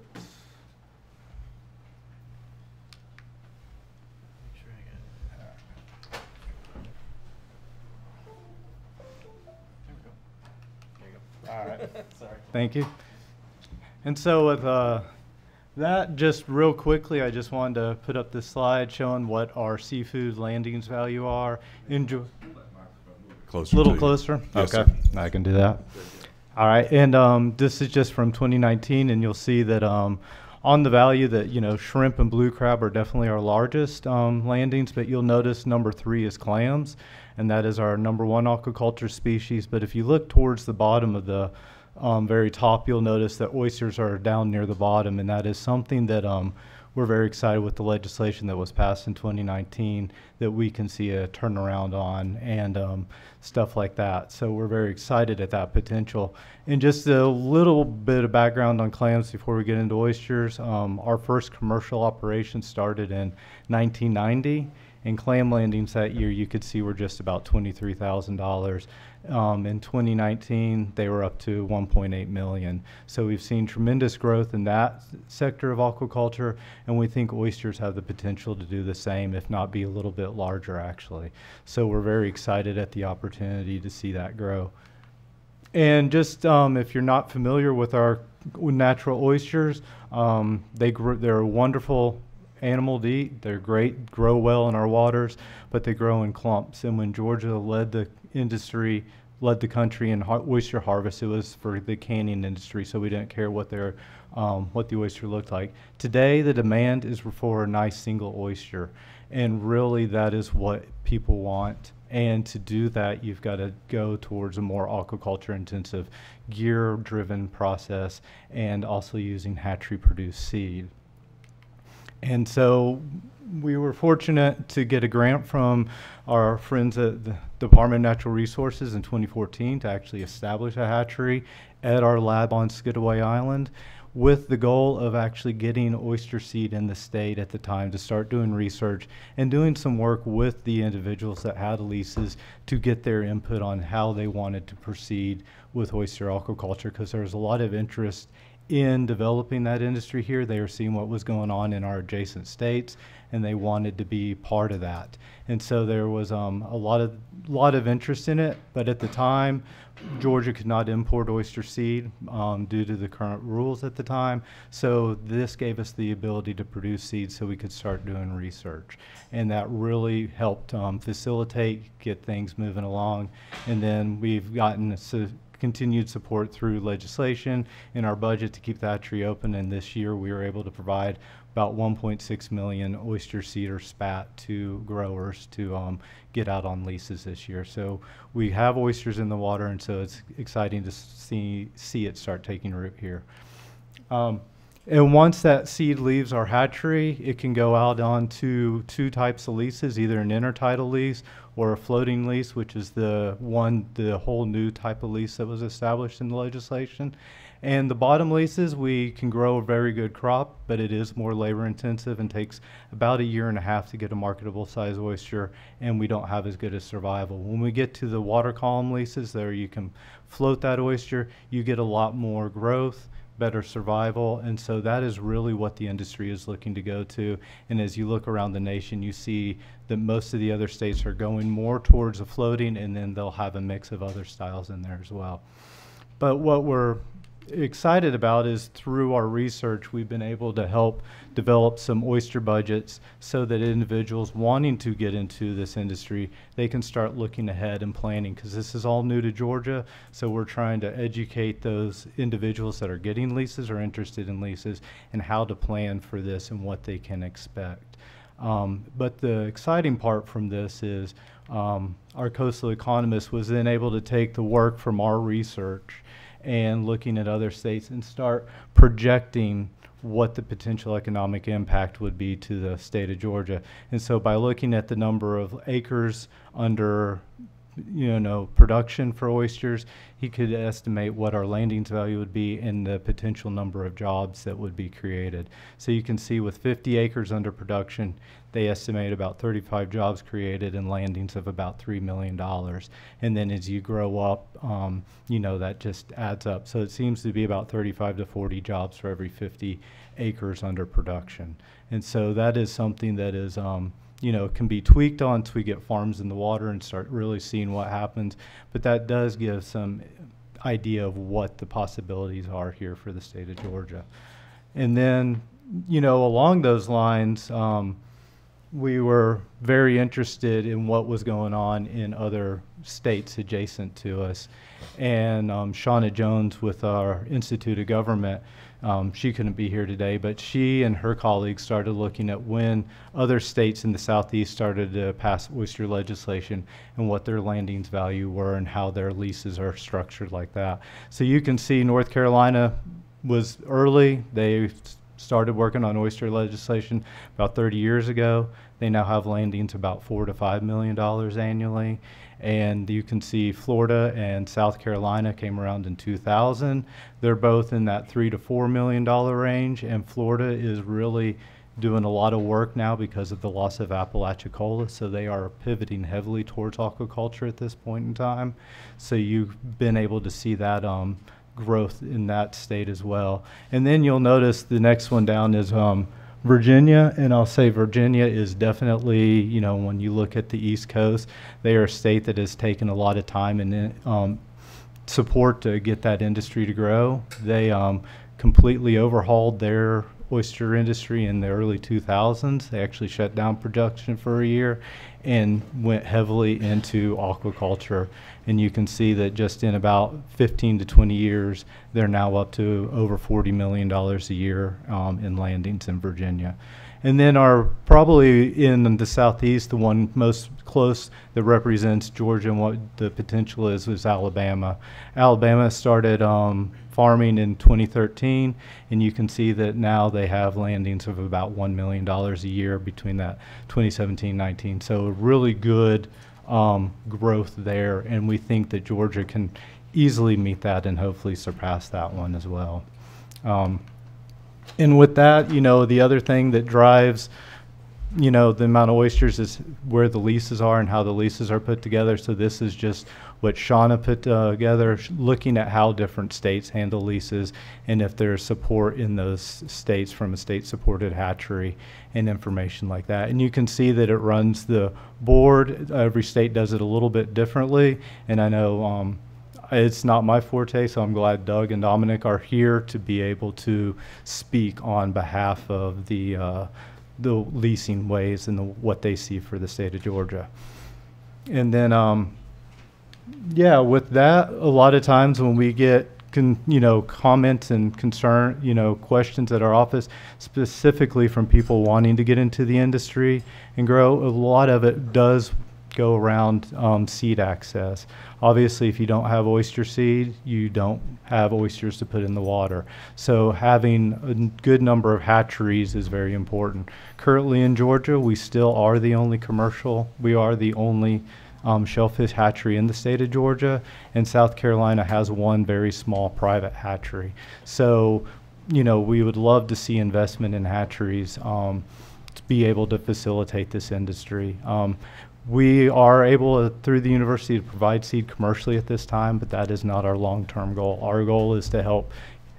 all right. Sorry. Thank you. And so with that, just real quickly, I just wanted to put up this slide showing what our seafood landings value are. Closer. Little closer? Yes, okay, sir. I can do that. All right, and this is just from 2019, and you'll see that on the value that, you know, shrimp and blue crab are definitely our largest landings, but you'll notice number 3 is clams, and that is our number 1 aquaculture species. But if you look towards the bottom of the very top, you'll notice that oysters are down near the bottom, and that is something that we're very excited with the legislation that was passed in 2019 that we can see a turnaround on and stuff like that. So we're very excited at that potential. And just a little bit of background on clams before we get into oysters. Our first commercial operation started in 1990. And clam landings that year, you could see, were just about $23,000. In 2019, they were up to 1.8 million. So we've seen tremendous growth in that sector of aquaculture, and we think oysters have the potential to do the same, if not be a little bit larger, actually. So we're very excited at the opportunity to see that grow. And just if you're not familiar with our natural oysters, they're wonderful animal to eat. They're great, grow well in our waters, but they grow in clumps. And when Georgia led the country in oyster harvest, it was for the canning industry, so we didn't care what the oyster looked like. Today, the demand is for a nice single oyster, and really that is what people want. And to do that, you've got to go towards a more aquaculture intensive, gear-driven process, and also using hatchery-produced seed. And so we were fortunate to get a grant from our friends at the Department of Natural Resources in 2014 to actually establish a hatchery at our lab on Skidaway Island, with the goal of actually getting oyster seed in the state at the time to start doing research and doing some work with the individuals that had leases to get their input on how they wanted to proceed with oyster aquaculture, because there was a lot of interest in developing that industry here. They were seeing what was going on in our adjacent states, and they wanted to be part of that. And so there was a lot of interest in it, but at the time, Georgia could not import oyster seed due to the current rules at the time. So this gave us the ability to produce seeds so we could start doing research. And that really helped facilitate, get things moving along. And then we've gotten continued support through legislation in our budget to keep the hatchery open. And this year we were able to provide about 1.6 million oyster seed or spat to growers to get out on leases this year. So we have oysters in the water, and so it's exciting to see it start taking root here. And once that seed leaves our hatchery, it can go out onto two types of leases, either an intertidal lease or a floating lease, which is the whole new type of lease that was established in the legislation. And the bottom leases, we can grow a very good crop, but it is more labor intensive and takes about 1.5 years to get a marketable size oyster, and we don't have as good a survival. When we get to the water column leases, there you can float that oyster, you get a lot more growth, better survival, and so that is really what the industry is looking to go to. And as you look around the nation, you see that most of the other states are going more towards the floating, and then they'll have a mix of other styles in there as well. But what we're excited about is through our research, we've been able to help develop some oyster budgets so that individuals wanting to get into this industry, they can start looking ahead and planning, because this is all new to Georgia. So we're trying to educate those individuals that are getting leases or interested in leases and how to plan for this and what they can expect. But the exciting part from this is our coastal economist was then able to take the work from our research and looking at other states and start projecting what the potential economic impact would be to the state of Georgia. And so by looking at the number of acres under production for oysters, he could estimate what our landings value would be and the potential number of jobs that would be created. So you can see with 50 acres under production, they estimate about 35 jobs created and landings of about $3 million. And then as you grow up, that just adds up. So it seems to be about 35 to 40 jobs for every 50 acres under production. And so that is something that is can be tweaked on until we get farms in the water and start really seeing what happens. But that does give some idea of what the possibilities are here for the state of Georgia. And then, along those lines, we were very interested in what was going on in other states adjacent to us. And Shauna Jones with our Institute of Government, she couldn't be here today, but she and her colleagues started looking at when other states in the southeast started to pass oyster legislation and what their landings value were and how their leases are structured like that. So you can see North Carolina was early. They started working on oyster legislation about 30 years ago. They now have landings about $4 to $5 million annually. And you can see Florida and South Carolina came around in 2000. They're both in that $3 to $4 million range, and Florida is really doing a lot of work now because of the loss of Apalachicola, so they are pivoting heavily towards aquaculture at this point in time. So you've been able to see that growth in that state as well. And then you'll notice the next one down is Virginia, and I'll say Virginia is definitely, when you look at the East Coast, they are a state that has taken a lot of time and support to get that industry to grow. They completely overhauled their oyster industry in the early 2000s. They actually shut down production for a year and went heavily into aquaculture. And you can see that just in about 15 to 20 years, they're now up to over $40 million a year in landings in Virginia. And then probably in the southeast, the one most close that represents Georgia and what the potential is Alabama. Alabama started farming in 2013, and you can see that now they have landings of about $1 million a year between that 2017-19. So a really good growth there, and we think that Georgia can easily meet that and hopefully surpass that one as well. And with that, the other thing that drives, the amount of oysters is where the leases are and how the leases are put together. So this is just what Shauna put together, looking at how different states handle leases and if there's support in those states from a state-supported hatchery and information like that. And you can see that it runs the board. Every state does it a little bit differently, and I know it's not my forte, so I'm glad Doug and Dominic are here to be able to speak on behalf of the leasing ways and what they see for the state of Georgia. And then, yeah, with that, a lot of times when we get comments and questions at our office, specifically from people wanting to get into the industry and grow, a lot of it does go around seed access. Obviously, if you don't have oyster seed, you don't have oysters to put in the water. So having a good number of hatcheries is very important. Currently in Georgia, we still are the only we are the only shellfish hatchery in the state of Georgia, and South Carolina has one very small private hatchery. So, we would love to see investment in hatcheries to be able to facilitate this industry. We are able, through the university, to provide seed commercially at this time, but that is not our long-term goal. Our goal is to help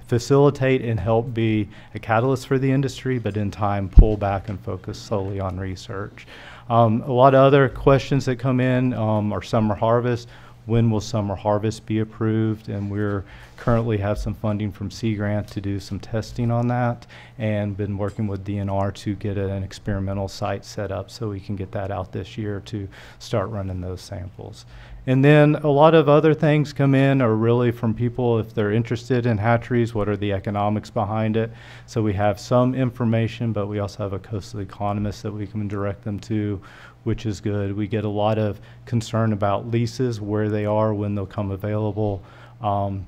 facilitate and help be a catalyst for the industry, but in time pull back and focus solely on research. A lot of other questions that come in are summer harvest. When will summer harvest be approved? And we're currently have some funding from Sea Grant to do some testing on that, and been working with DNR to get an experimental site set up so we can get that out this year to start running those samples. And then a lot of other things come in are really from people if they're interested in hatcheries, what are the economics behind it. So we have some information, but we also have a coastal economist that we can direct them to, which is good. We get a lot of concern about leases, where they are, when they'll come available.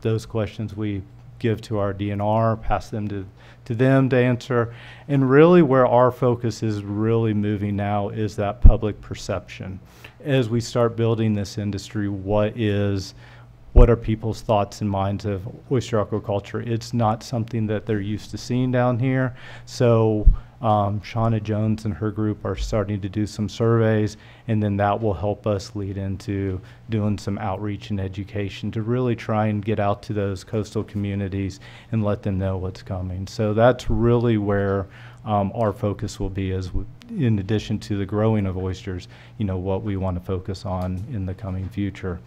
Those questions we give to our DNR, pass them to them to answer. And really where our focus is really moving now is that public perception. As we start building this industry, what are people's thoughts and minds of oyster aquaculture? It's not something that they're used to seeing down here. So Shauna Jones and her group are starting to do some surveys, and then that will help us lead into doing some outreach and education to really try and get out to those coastal communities and let them know what's coming. So that's really where our focus will be, as in addition to the growing of oysters, what we want to focus on in the coming future.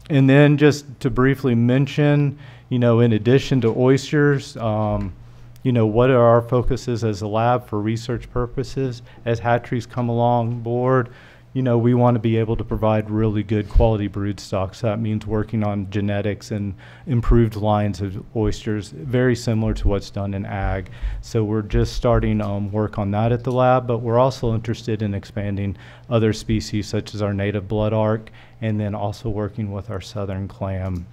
And then just to briefly mention, in addition to oysters, what are our focuses as a lab for research purposes? As hatcheries come along board, we want to be able to provide really good quality brood stocks. So that means working on genetics and improved lines of oysters, very similar to what's done in ag. So we're just starting work on that at the lab, but we're also interested in expanding other species such as our native blood arc, and then also working with our southern clam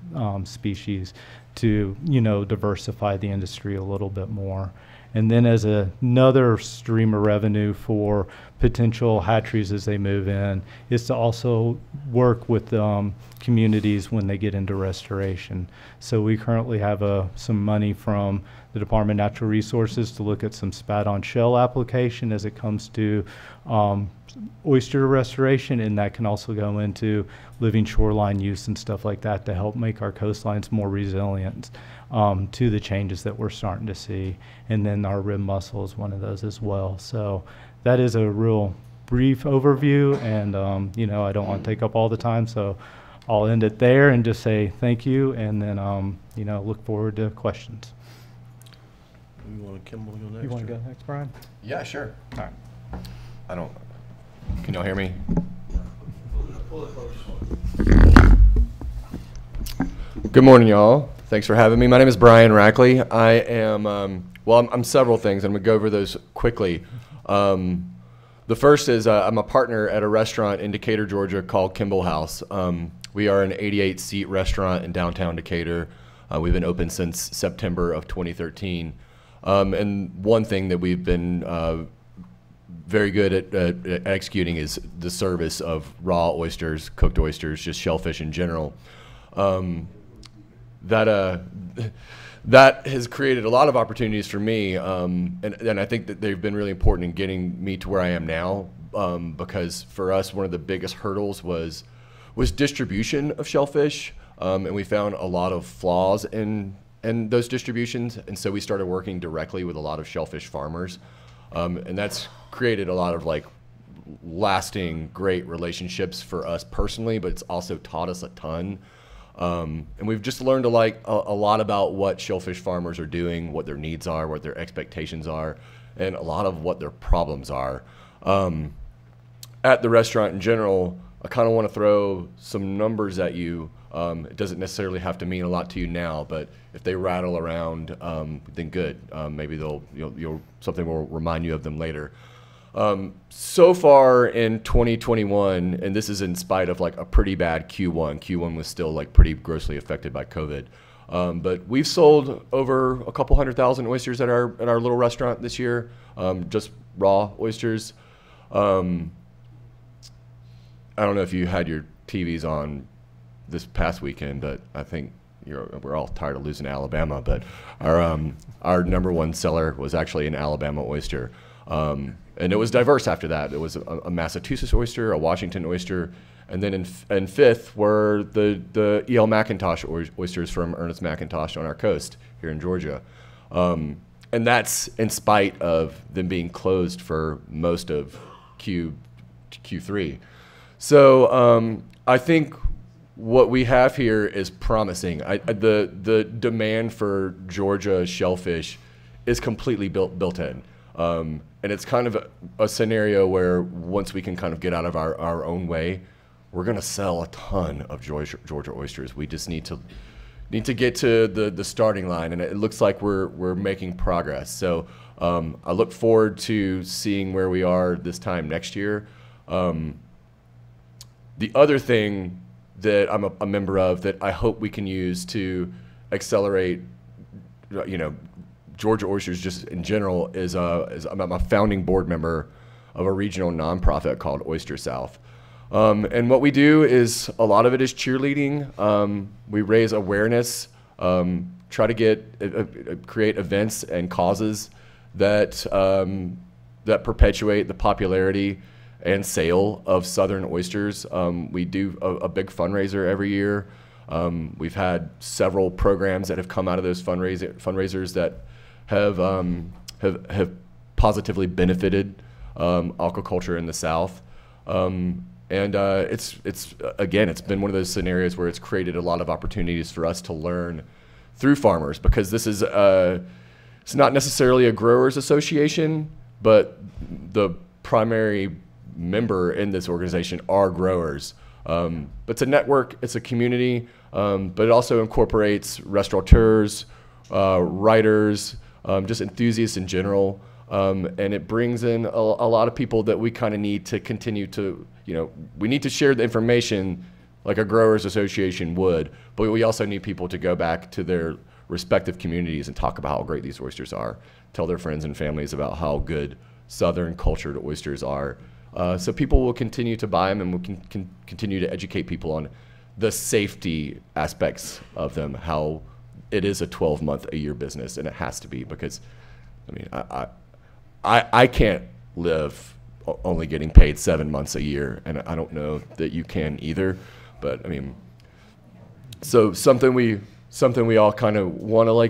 species to, diversify the industry a little bit more. And then as another stream of revenue for potential hatcheries as they move in is to also work with communities when they get into restoration. So we currently have some money from the Department of Natural Resources to look at some spat-on shell application as it comes to oyster restoration, and that can also go into living shoreline use and stuff like that to help make our coastlines more resilient to the changes that we're starting to see. And then our rib mussel is one of those as well. So that is a real brief overview, and I don't want to take up all the time, so I'll end it there and just say thank you, and then look forward to questions. You want Kimball to go next? You want to go next, Brian? Yeah, sure. All right. Can y'all hear me? Good morning, y'all. Thanks for having me. My name is Brian Rackley. I am, I'm several things. I'm going to go over those quickly. The first is I'm a partner at a restaurant in Decatur, Georgia called Kimball House. We are an 88-seat restaurant in downtown Decatur. We've been open since September of 2013. And one thing that we've been very good at executing is the service of raw oysters, cooked oysters, just shellfish in general. That has created a lot of opportunities for me, and I think that they've been really important in getting me to where I am now, because for us, one of the biggest hurdles was was distribution of shellfish, and we found a lot of flaws in those distributions, and so we started working directly with a lot of shellfish farmers, and that's created a lot of like lasting great relationships for us personally, but it's also taught us a ton. And we've just learned a lot about what shellfish farmers are doing, what their needs are, what their expectations are, and a lot of what their problems are. At the restaurant in general, I kind of want to throw some numbers at you. It doesn't necessarily have to mean a lot to you now, but if they rattle around, then good. Maybe something will remind you of them later. So far in 2021, and this is in spite of like a pretty bad Q1. Q1 was still like pretty grossly affected by COVID. But we've sold over a couple 100,000 oysters at our little restaurant this year, just raw oysters. I don't know if you had your TVs on this past weekend, but I think we're all tired of losing to Alabama. But our #1 seller was actually an Alabama oyster. And it was diverse after that. It was a Massachusetts oyster, a Washington oyster, and then in fifth were the E.L. McIntosh oysters from Ernest McIntosh on our coast here in Georgia. And that's in spite of them being closed for most of Q3. So I think what we have here is promising. The demand for Georgia shellfish is completely built in. And it's kind of a scenario where once we can kind of get out of our own way, we're going to sell a ton of Georgia oysters. We just need to get to the starting line, and it looks like we're making progress. So I look forward to seeing where we are this time next year. The other thing that I'm a member of that I hope we can use to accelerate, Georgia oysters just in general is I'm a founding board member of a regional nonprofit called Oyster South. And what we do is a lot of it is cheerleading. We raise awareness, try to create events and causes that perpetuate the popularity and sale of southern oysters. We do a big fundraiser every year. We've had several programs that have come out of those fundraisers that have positively benefited aquaculture in the South, and it's been one of those scenarios where it's created a lot of opportunities for us to learn through farmers, because this is it's not necessarily a growers association, but the primary member in this organization are growers. But it's a network, it's a community, but it also incorporates restaurateurs, writers, just enthusiasts in general, and it brings in a lot of people that we kind of need to continue to, we need to share the information like a growers association would, but we also need people to go back to their respective communities and talk about how great these oysters are, tell their friends and families about how good southern cultured oysters are, so people will continue to buy them, and we can continue to educate people on the safety aspects of them, how it is a 12-month-a-year business, and it has to be, because, I can't live only getting paid 7 months a year, and I don't know that you can either. But so something we all kind of want to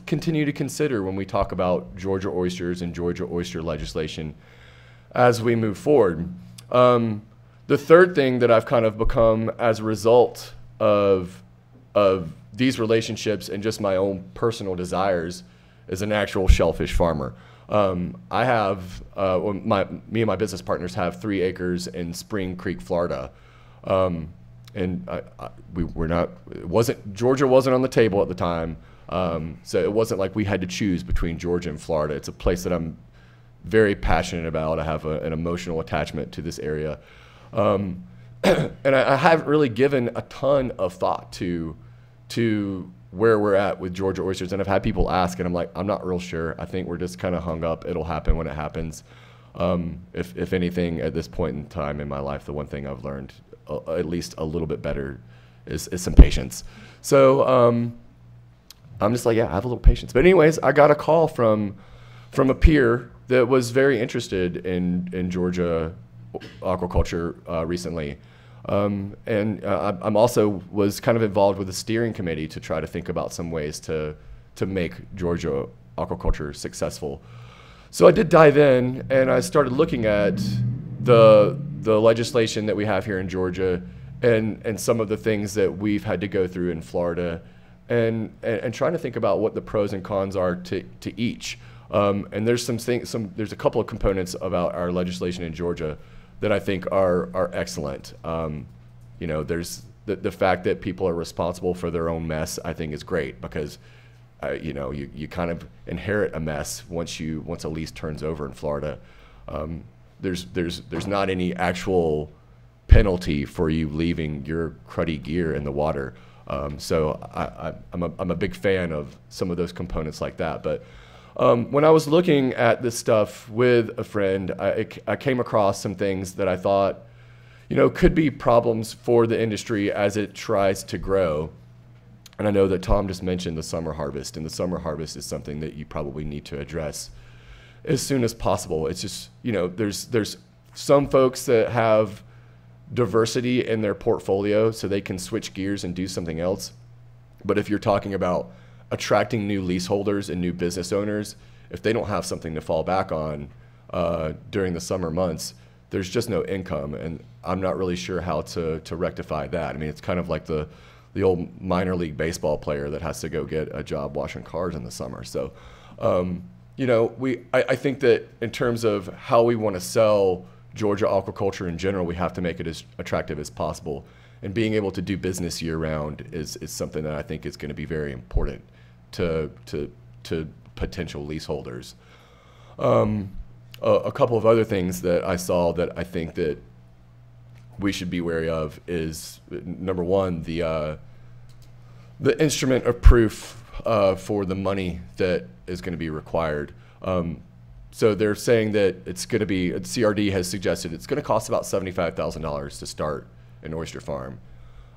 continue to consider when we talk about Georgia oysters and Georgia oyster legislation as we move forward. The third thing that I've kind of become as a result of these relationships and just my own personal desires is an actual shellfish farmer. I have, me and my business partners have 3 acres in Spring Creek, Florida. And Georgia wasn't on the table at the time. So it wasn't like we had to choose between Georgia and Florida. It's a place that I'm very passionate about. I have an emotional attachment to this area. And I haven't really given a ton of thought to where we're at with Georgia oysters. And I've had people ask, and I'm like, I'm not real sure. I think we're just kind of hung up. It'll happen when it happens. If anything, at this point in time in my life, the one thing I've learned at least a little bit better is some patience. So I'm just like, yeah, I have a little patience. But anyways, I got a call from a peer that was very interested in Georgia aquaculture recently. I'm also was kind of involved with the steering committee to try to think about some ways to make Georgia aquaculture successful. So I did dive in, and I started looking at the legislation that we have here in Georgia, and some of the things that we've had to go through in Florida, and trying to think about what the pros and cons are to each. And there's there's a couple of components about our legislation in Georgia that I think are excellent. You know, there's the fact that people are responsible for their own mess. I think is great, because you know, you kind of inherit a mess once a lease turns over in Florida. There's not any actual penalty for you leaving your cruddy gear in the water. So I'm a big fan of some of those components like that. But when I was looking at this stuff with a friend, I came across some things that I thought, you know, could be problems for the industry as it tries to grow. And I know that Tom just mentioned the summer harvest, and the summer harvest is something that you probably need to address as soon as possible. It's just, you know, there's some folks that have diversity in their portfolio so they can switch gears and do something else. But if you're talking about attracting new leaseholders and new business owners, if they don't have something to fall back on during the summer months, there's just no income. And I'm not really sure how to rectify that. I mean, it's kind of like the old minor league baseball player that has to go get a job washing cars in the summer. So, you know, I think that in terms of how we want to sell Georgia aquaculture in general, we have to make it as attractive as possible. And being able to do business year round is something that I think is going to be very important to potential leaseholders. A couple of other things that I saw that I think that we should be wary of is, number one, the instrument of proof for the money that is going to be required. So they're saying that it's going to be, CRD has suggested it's going to cost about $75,000 to start an oyster farm.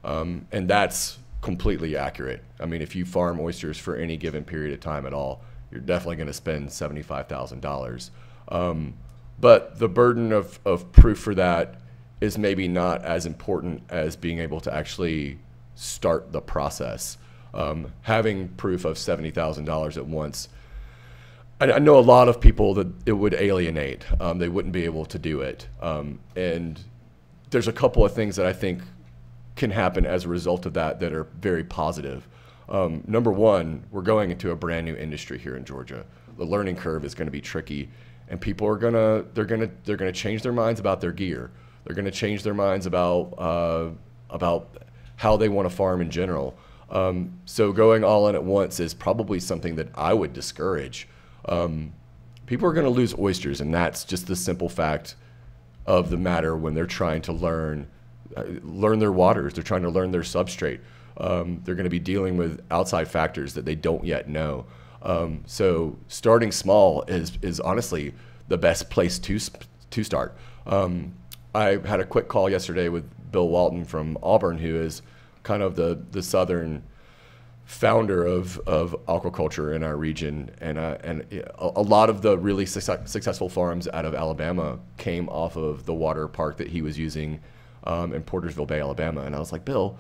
And that's completely accurate. I mean, if you farm oysters for any given period of time at all, you're definitely going to spend $75,000. But the burden of proof for that is maybe not as important as being able to actually start the process. Having proof of $70,000 at once, I know a lot of people that it would alienate. They wouldn't be able to do it. And there's a couple of things that I think can happen as a result of that are very positive. Number one, we're going into a brand new industry here in Georgia. The learning curve is going to be tricky, and people are they're gonna change their minds about their gear. They're going to change their minds about how they want to farm in general. So going all in at once is probably something that I would discourage. People are going to lose oysters, and that's just the simple fact of the matter when they're trying to learn their waters. They're trying to learn their substrate. They're going to be dealing with outside factors that they don't yet know. So starting small is honestly the best place to start. I had a quick call yesterday with Bill Walton from Auburn, who is kind of the southern founder of aquaculture in our region, and a lot of the really successful farms out of Alabama came off of the water park that he was using in Portersville Bay, Alabama. And I was like, Bill,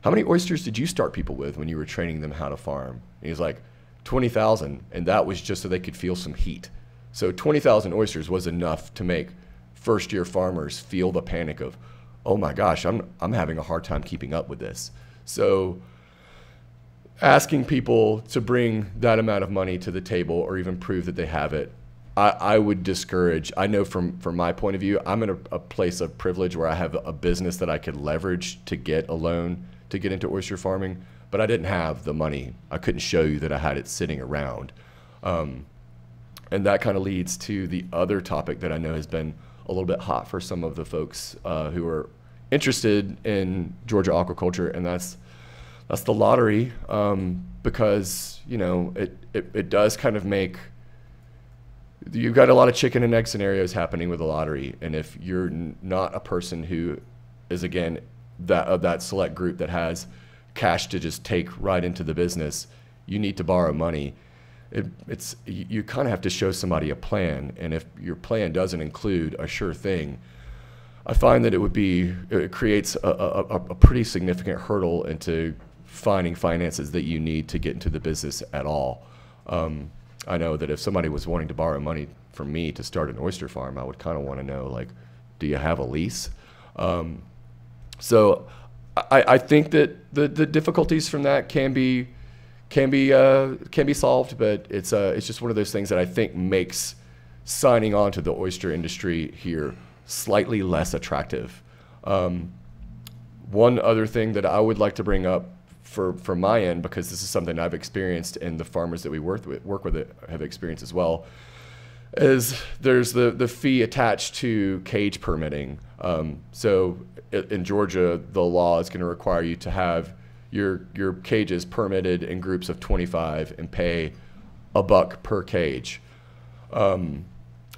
how many oysters did you start people with when you were training them how to farm? And he was like, 20,000, and that was just so they could feel some heat. So 20,000 oysters was enough to make first-year farmers feel the panic of, oh my gosh, I'm having a hard time keeping up with this. So asking people to bring that amount of money to the table or even prove that they have it, I would discourage. I know from my point of view, I'm in a place of privilege where I have a business that I could leverage to get a loan to get into oyster farming, but I didn't have the money. I couldn't show you that I had it sitting around. And that kind of leads to the other topic that I know has been a little bit hot for some of the folks who are interested in Georgia aquaculture, and that's the lottery, because you know it does kind of make, you've got a lot of chicken and egg scenarios happening with the lottery, and if you're not a person who is, again, that select group that has cash to just take right into the business, you need to borrow money. You kind of have to show somebody a plan, and if your plan doesn't include a sure thing, I find that it creates a pretty significant hurdle into finding finances that you need to get into the business at all. I know that if somebody was wanting to borrow money from me to start an oyster farm, I would kind of want to know, like, do you have a lease? So I think that the difficulties from that can be solved, but it's just one of those things that I think makes signing on to the oyster industry here slightly less attractive. One other thing that I would like to bring up from my end, because this is something I've experienced and the farmers that we work with have experienced as well, is there's the fee attached to cage permitting. So in Georgia, the law is going to require you to have your cages permitted in groups of 25 and pay $1 per cage.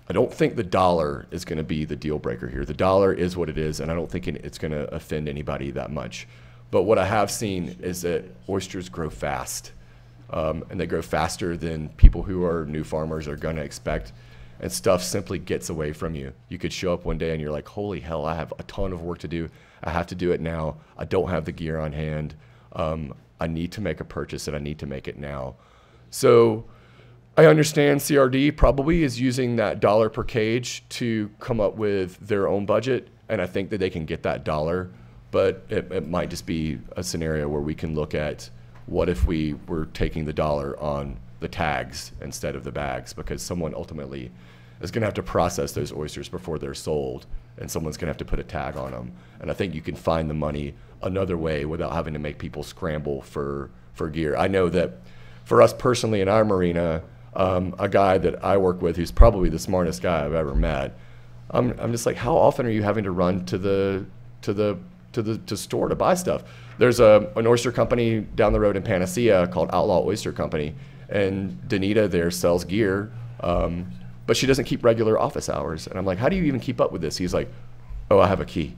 I don't think the dollar is going to be the deal breaker here. The dollar is what it is, and I don't think it's going to offend anybody that much. But what I have seen is that oysters grow fast, and they grow faster than people who are new farmers are going to expect, and stuff simply gets away from you. You could show up one day and you're like, holy hell, I have a ton of work to do. I have to do it now. I don't have the gear on hand. I need to make a purchase, and I need to make it now. So I understand CRD probably is using that dollar per cage to come up with their own budget, and I think that they can get that dollar. But it might just be a scenario where we can look at what if we were taking the dollar on the tags instead of the bags, because someone ultimately is going to have to process those oysters before they're sold, and someone's going to have to put a tag on them. And I think you can find the money another way without having to make people scramble for gear. I know that for us personally in our marina, a guy that I work with who's probably the smartest guy I've ever met, I'm just like, how often are you having to run to the store to buy stuff? There's an oyster company down the road in Panacea called Outlaw Oyster Company, and Danita there sells gear, but she doesn't keep regular office hours. And I'm like, how do you even keep up with this? He's like, oh, I have a key.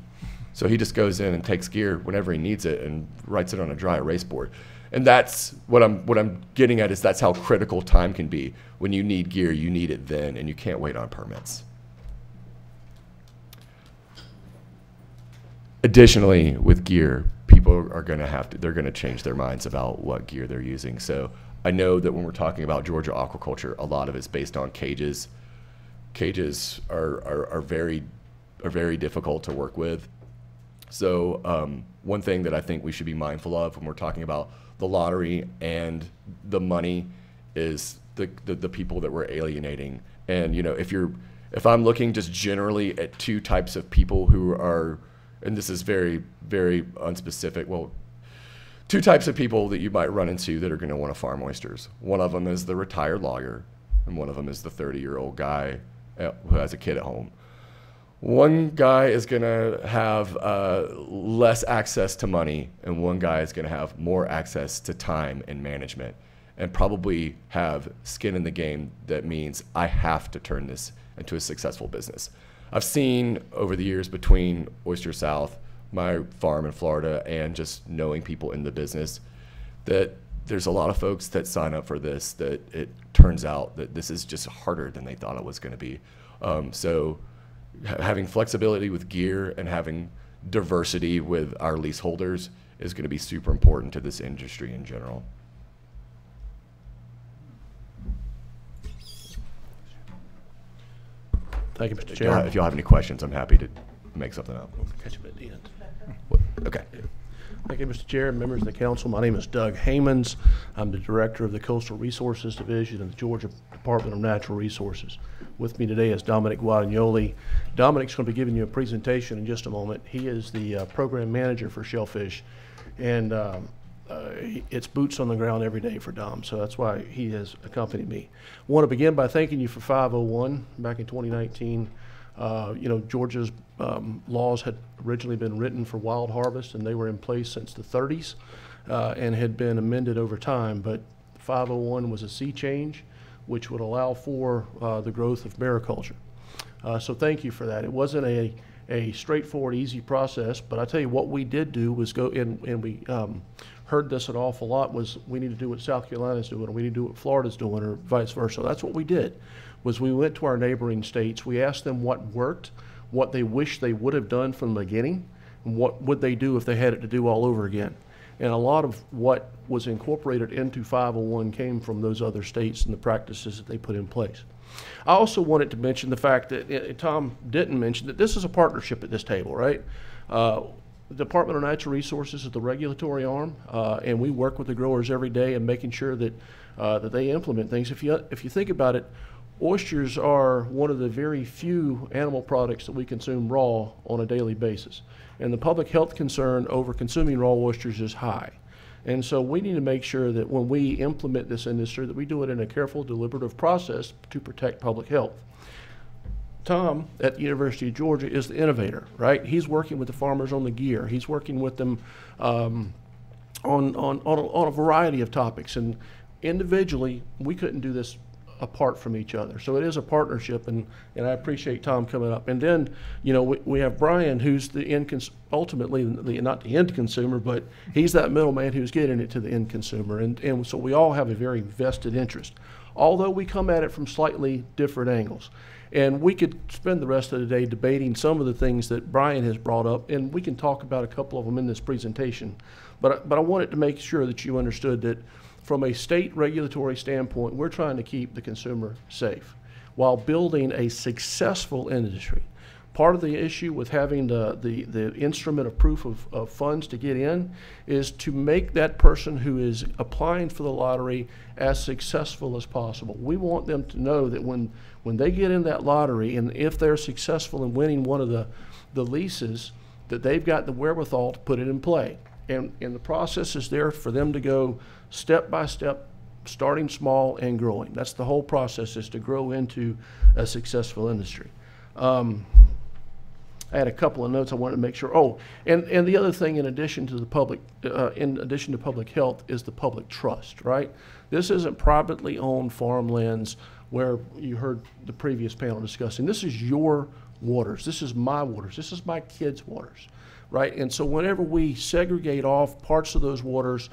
So he just goes in and takes gear whenever he needs it and writes it on a dry erase board. And that's what I'm getting at, is that's how critical time can be. When you need gear, you need it then, and you can't wait on permits. Additionally, with gear, people are going to they're going to change their minds about what gear they're using. So I know that when we're talking about Georgia aquaculture, a lot of it's based on cages. Cages are very difficult to work with. So one thing that I think we should be mindful of when we're talking about the lottery and the money is the people that we're alienating. And you know, if I'm looking just generally at two types of people who are, and this is very, very unspecific, well, two types of people that you might run into that are going to want to farm oysters. One of them is the retired lawyer, and one of them is the 30-year-old guy who has a kid at home. One guy is going to have less access to money, and one guy is going to have more access to time and management, and probably have skin in the game that means I have to turn this into a successful business. I've seen over the years between Oyster South, my farm in Florida, and just knowing people in the business, that there's a lot of folks that sign up for this that it turns out that this is just harder than they thought it was going to be. So having flexibility with gear and having diversity with our leaseholders is going to be super important to this industry in general. Thank you, Mr. Chair. If y'all have any questions, I'm happy to make something up. Catch them at the end. Okay. Thank you, Mr. Chair, members of the council. My name is Doug Haymans. I'm the director of the Coastal Resources Division in the Georgia Department of Natural Resources. With me today is Dominic Guadagnoli. Dominic's going to be giving you a presentation in just a moment. He is the program manager for Shellfish, and it's boots on the ground every day for Dom, so that's why he has accompanied me. I want to begin by thanking you for 501 back in 2019. You know, Georgia's laws had originally been written for wild harvest, and they were in place since the 30s and had been amended over time, but 501 was a sea change which would allow for the growth of mariculture. So thank you for that. It wasn't a straightforward, easy process, but I tell you what we did do was go in, and we heard this an awful lot, was we need to do what South Carolina's doing, or we need to do what Florida's doing, or vice versa. That's what we did, was we went to our neighboring states, we asked them what worked, what they wish they would have done from the beginning, and what would they do if they had it to do all over again. And a lot of what was incorporated into 501 came from those other states and the practices that they put in place. I also wanted to mention the fact that Tom didn't mention that this is a partnership at this table, right? The Department of Natural Resources is the regulatory arm, and we work with the growers every day in making sure that that they implement things. If you think about it, oysters are one of the very few animal products that we consume raw on a daily basis. And the public health concern over consuming raw oysters is high. And so we need to make sure that when we implement this industry that we do it in a careful, deliberative process to protect public health. Tom at the University of Georgia is the innovator, right? He's working with the farmers on the gear. He's working with them on a variety of topics. And individually, we couldn't do this apart from each other. So it is a partnership, and I appreciate Tom coming up. And then, you know, we have Brian, who's the ultimately, not the end consumer, but he's that middleman who's getting it to the end consumer. And so we all have a very vested interest, although we come at it from slightly different angles. And we could spend the rest of the day debating some of the things that Brian has brought up, and we can talk about a couple of them in this presentation. But I wanted to make sure that you understood that from a state regulatory standpoint, we're trying to keep the consumer safe while building a successful industry. Part of the issue with having the instrument of proof of funds to get in is to make that person who is applying for the lottery as successful as possible. We want them to know that when they get in that lottery, and if they're successful in winning one of the leases, that they've got the wherewithal to put it in play. And the process is there for them to go step by step, starting small and growing. That's the whole process, is to grow into a successful industry. I had a couple of notes I wanted to make sure. Oh, and the other thing, in addition to public health, is the public trust, right? This isn't privately owned farmlands where you heard the previous panel discussing. This is your waters. This is my waters. This is my kids' waters, right? And so whenever we segregate off parts of those waters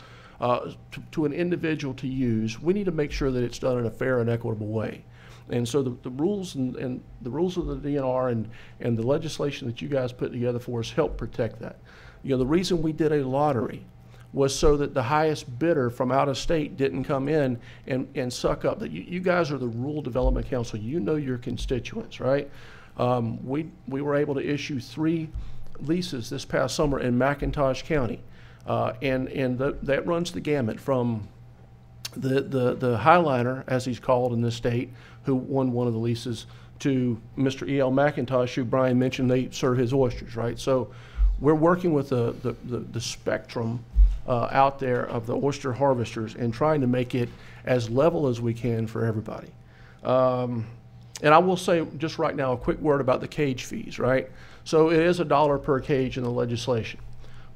to an individual to use, we need to make sure that it's done in a fair and equitable way. And so the rules and the rules of the DNR and the legislation that you guys put together for us help protect that. You know, the reason we did a lottery was so that the highest bidder from out of state didn't come in and suck up. That you guys are the Rural Development Council. You know your constituents, right? We were able to issue 3 leases this past summer in McIntosh County, and that runs the gamut from the Highliner, as he's called in this state, who won one of the leases, to Mr. E.L. McIntosh, who Brian mentioned they serve his oysters, right? So we're working with the spectrum out there of the oyster harvesters and trying to make it as level as we can for everybody. And I will say just right now a quick word about the cage fees, right? So it is $1 per cage in the legislation.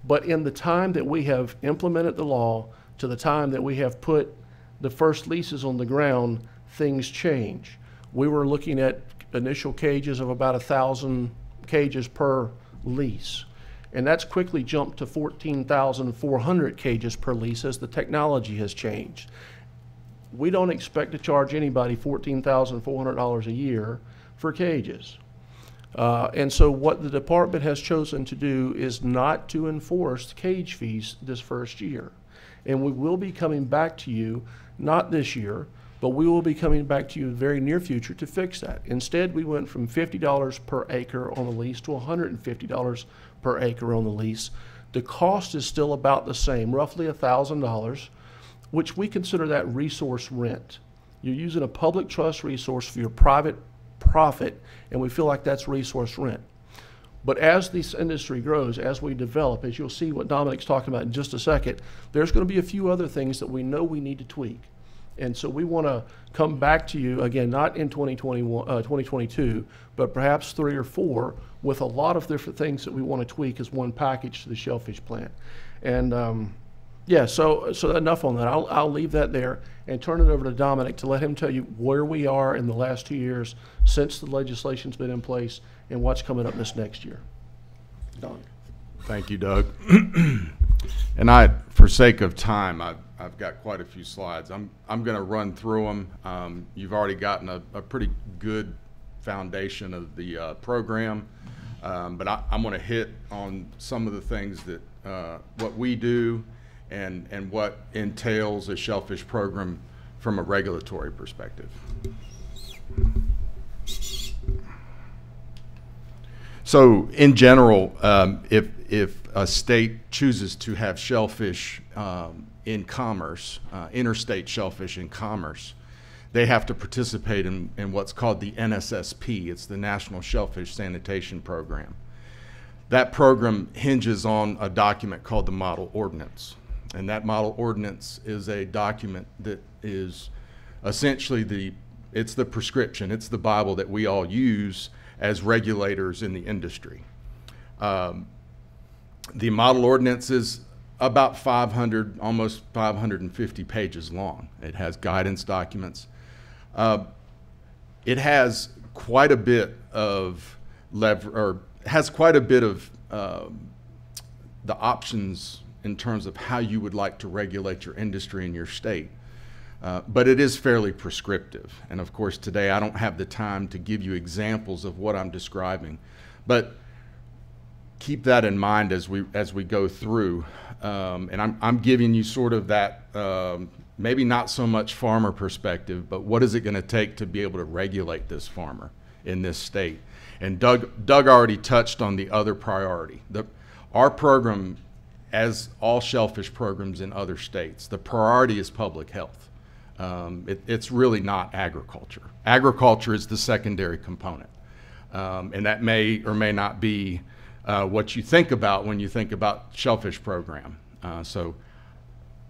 But in the time that we have implemented the law to the time that we have put the first leases on the ground, things change. We were looking at initial cages of about 1,000 cages per lease. And that's quickly jumped to 14,400 cages per lease as the technology has changed. We don't expect to charge anybody $14,400 a year for cages. And so what the department has chosen to do is not to enforce cage fees this first year. And we will be coming back to you, not this year, but we will be coming back to you in the very near future to fix that. Instead, we went from $50 per acre on the lease to $150 per acre on the lease. The cost is still about the same, roughly $1,000, which we consider that resource rent. You're using a public trust resource for your private profit, and we feel like that's resource rent. But as this industry grows, as we develop, as you'll see what Dominic's talking about in just a second, there's going to be a few other things that we know we need to tweak. And so we want to come back to you, again, not in 2022, but perhaps 3 or 4, with a lot of different things that we want to tweak as one package to the shellfish plant. And yeah, so enough on that. I'll leave that there and turn it over to Dominic to let him tell you where we are in the last 2 years since the legislation's been in place and what's coming up this next year. Don. Thank you, Doug. And for sake of time, I've got quite a few slides. I'm going to run through them. You've already gotten a pretty good foundation of the program. But I'm going to hit on some of the things that what we do and what entails a shellfish program from a regulatory perspective. So in general, if a state chooses to have shellfish in commerce, interstate shellfish in commerce, they have to participate in what's called the NSSP. It's the National Shellfish Sanitation Program. That program hinges on a document called the Model Ordinance. And that Model Ordinance is a document that is essentially it's the prescription, it's the Bible that we all use as regulators in the industry. The Model Ordinance is about 500, almost 550 pages long. It has guidance documents. It has quite a bit of the options in terms of how you would like to regulate your industry in your state. But it is fairly prescriptive. And of course, today I don't have the time to give you examples of what I'm describing. But keep that in mind as we go through. And I'm giving you sort of that, maybe not so much farmer perspective, but what is it going to take to be able to regulate this farmer in this state? And Doug already touched on the other priority. Our program, as all shellfish programs in other states, the priority is public health. It's really not agriculture. Agriculture is the secondary component. And that may or may not be what you think about when you think about shellfish program. So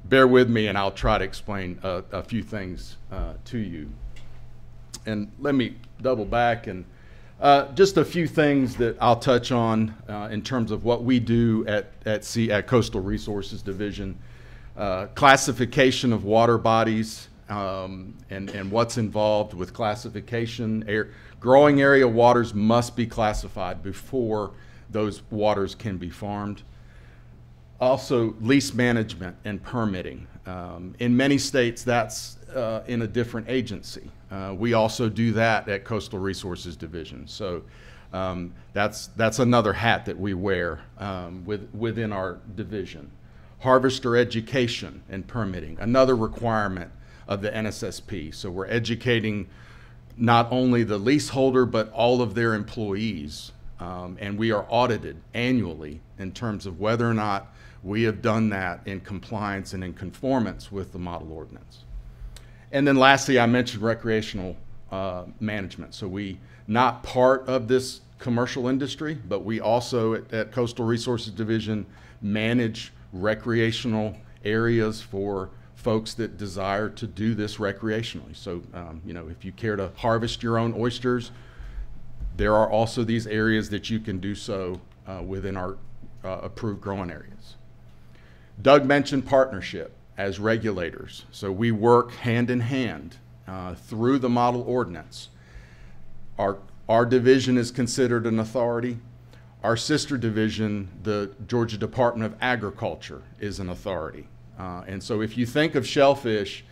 bear with me and I'll try to explain a few things to you. And let me double back and just a few things that I'll touch on in terms of what we do at Coastal Resources Division. Classification of water bodies and what's involved with classification. Growing area waters must be classified before those waters can be farmed. Also, lease management and permitting. In many states, that's in a different agency. We also do that at Coastal Resources Division. So that's another hat that we wear within our division. Harvester education and permitting, another requirement of the NSSP. So we're educating not only the leaseholder, but all of their employees. And we are audited annually in terms of whether or not we have done that in compliance and in conformance with the Model Ordinance. And then lastly, I mentioned recreational management. So we, not part of this commercial industry, but we also at Coastal Resources Division manage recreational areas for folks that desire to do this recreationally. So, you know, if you care to harvest your own oysters, there are also these areas that you can do so within our approved growing areas. Doug mentioned partnership as regulators. So we work hand in hand through the Model Ordinance. Our division is considered an authority. Our sister division, the Georgia Department of Agriculture, is an authority. And so if you think of shellfish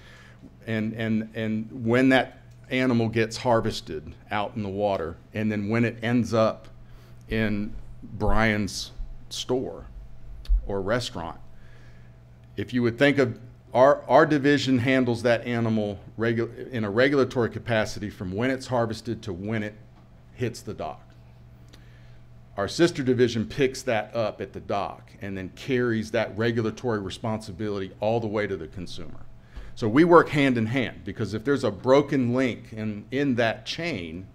and when that animal gets harvested out in the water, and then when it ends up in Brian's store or restaurant, if you would think of our division handles that animal in a regulatory capacity from when it's harvested to when it hits the dock. Our sister division picks that up at the dock and then carries that regulatory responsibility all the way to the consumer. So we work hand in hand, because if there's a broken link in that chain,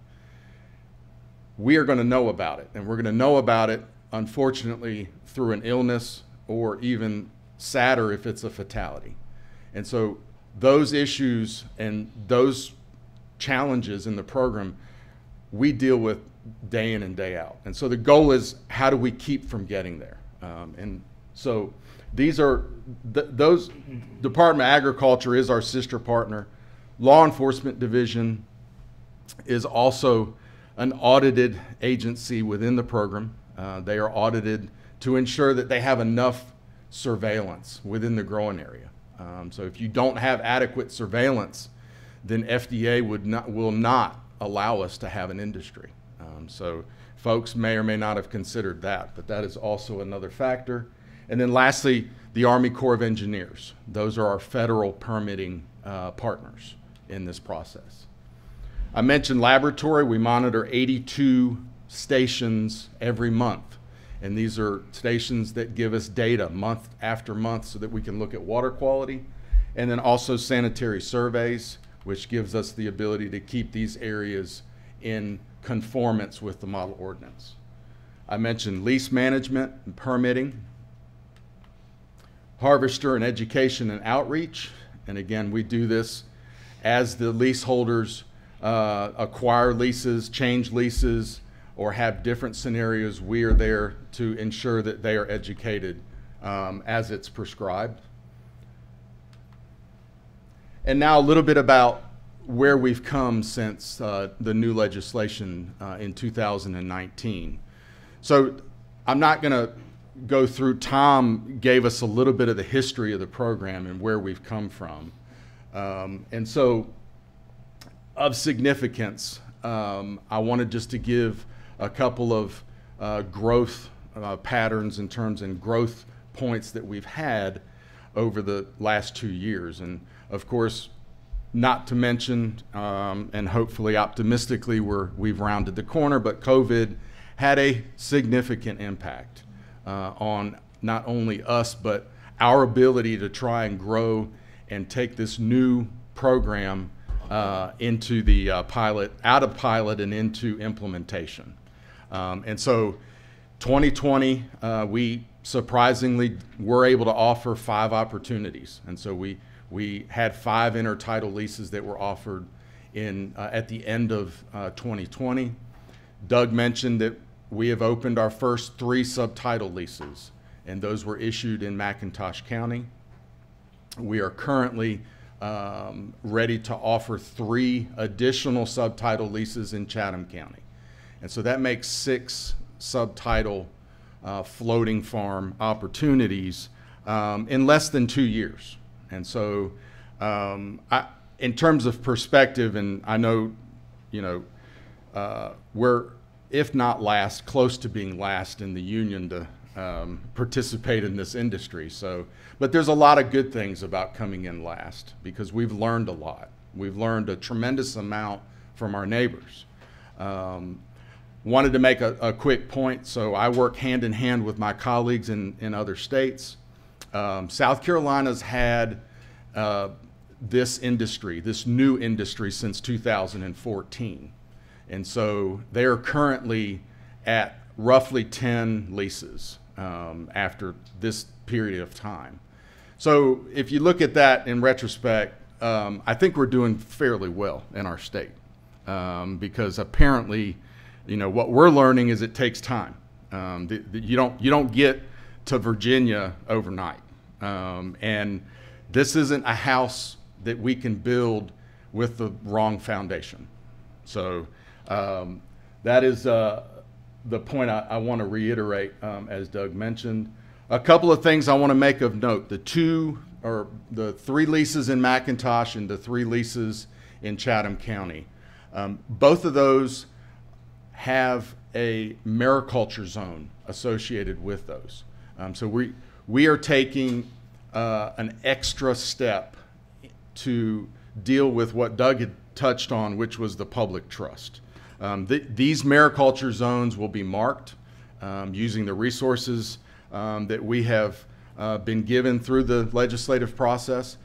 we are going to know about it. And we're going to know about it, unfortunately, through an illness, or even sadder if it's a fatality. And so those issues and those challenges in the program, we deal with day in and day out. And so the goal is, how do we keep from getting there? And so these are, those Department of Agriculture is our sister partner. Law Enforcement Division is also an audited agency within the program. They are audited to ensure that they have enough surveillance within the growing area. So if you don't have adequate surveillance, then FDA will not allow us to have an industry. So folks may or may not have considered that, but that is also another factor. And then lastly, the Army Corps of Engineers. Those are our federal permitting partners in this process. I mentioned laboratory. We monitor 82 stations every month. And these are stations that give us data month after month so that we can look at water quality. And then also sanitary surveys, which gives us the ability to keep these areas in conformance with the model ordinance. I mentioned lease management and permitting, harvester and education and outreach. And again, we do this as the leaseholders acquire leases, change leases, or have different scenarios. We are there to ensure that they are educated as it's prescribed. And now a little bit about where we've come since the new legislation in 2019. So I'm not going to go through. Tom gave us a little bit of the history of the program and where we've come from. And so of significance, I wanted just to give a couple of growth patterns in terms and growth points that we've had over the last 2 years. And of course, not to mention, and hopefully optimistically, we've rounded the corner, but COVID had a significant impact on not only us, but our ability to try and grow and take this new program into the pilot, out of pilot and into implementation. And so 2020, we surprisingly were able to offer 5 opportunities. And so we had 5 intertitle leases that were offered in at the end of 2020. Doug mentioned that we have opened our first 3 subtitle leases, and those were issued in McIntosh County. We are currently ready to offer 3 additional subtitle leases in Chatham County. And so that makes 6 subtitle floating farm opportunities in less than 2 years. And so in terms of perspective, and I know, you know, we're, if not last, close to being last in the union to participate in this industry. So, but there's a lot of good things about coming in last because we've learned a lot. We've learned a tremendous amount from our neighbors. Wanted to make a quick point. So I work hand in hand with my colleagues in other states. South Carolina's had this industry, this new industry, since 2014. And so they are currently at roughly 10 leases after this period of time. So if you look at that in retrospect, I think we're doing fairly well in our state because apparently, you know, what we're learning is it takes time. You don't get to Virginia overnight. And this isn't a house that we can build with the wrong foundation. So that is the point I want to reiterate, as Doug mentioned. A couple of things I want to make of note. The 3 leases in McIntosh and the 3 leases in Chatham County. Both of those have a mariculture zone associated with those. So we are taking an extra step to deal with what Doug had touched on, which was the public trust. These mariculture zones will be marked using the resources that we have been given through the legislative process.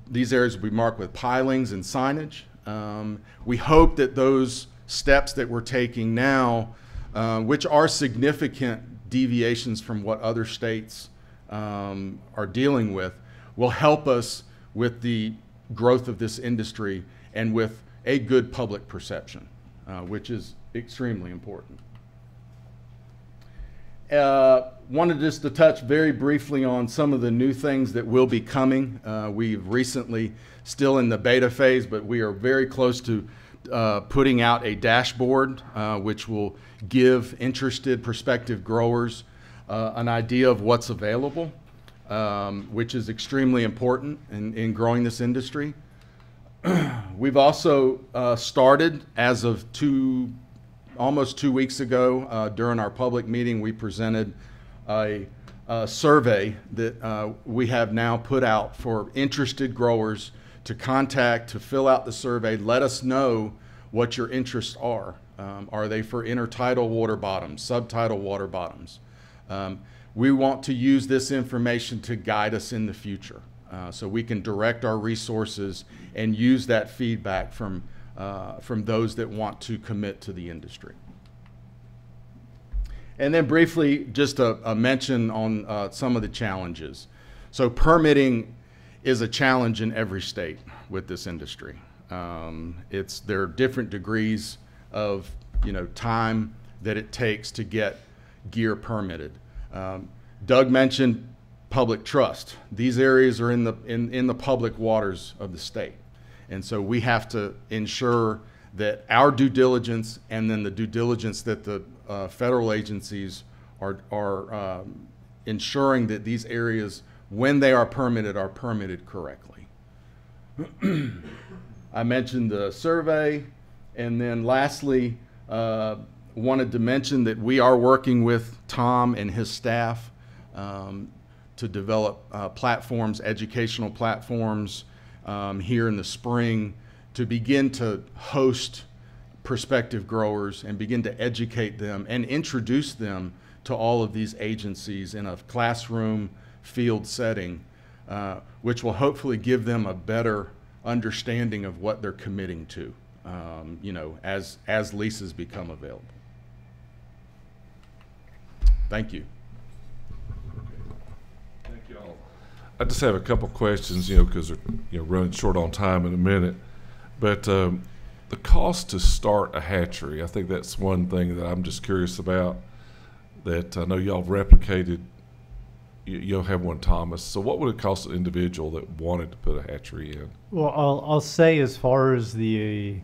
These areas will be marked with pilings and signage. We hope that those steps that we're taking now, which are significant deviations from what other states are dealing with, will help us with the growth of this industry and with a good public perception, which is extremely important. Wanted just to touch very briefly on some of the new things that will be coming. We've recently, still in the beta phase, but we are very close to putting out a dashboard which will give interested prospective growers an idea of what's available, which is extremely important in growing this industry. We've also started, as of almost 2 weeks ago, during our public meeting, we presented a survey that we have now put out for interested growers to contact, to fill out the survey. Let us know what your interests are. Are they for intertidal water bottoms, subtidal water bottoms? We want to use this information to guide us in the future, so we can direct our resources and use that feedback from those that want to commit to the industry. And then briefly, just a mention on some of the challenges. So permitting is a challenge in every state with this industry. There are different degrees of time that it takes to get gear permitted. Doug mentioned public trust. These areas are in the public waters of the state. And so we have to ensure that our due diligence and then the due diligence that the federal agencies are ensuring that these areas, when they are permitted correctly. I mentioned the survey, and then lastly, wanted to mention that we are working with Tom and his staff to develop platforms, educational platforms here in the spring, to begin to host prospective growers and begin to educate them and introduce them to all of these agencies in a classroom field setting, which will hopefully give them a better understanding of what they're committing to, as leases become available. Thank you. Thank you all. I just have a couple questions, because we're running short on time in a minute. But the cost to start a hatchery, I think that's one thing that I'm just curious about, that I know y'all replicated. You'll have one, Thomas. So what would it cost an individual that wanted to put a hatchery in? Well, I'll say, as far as the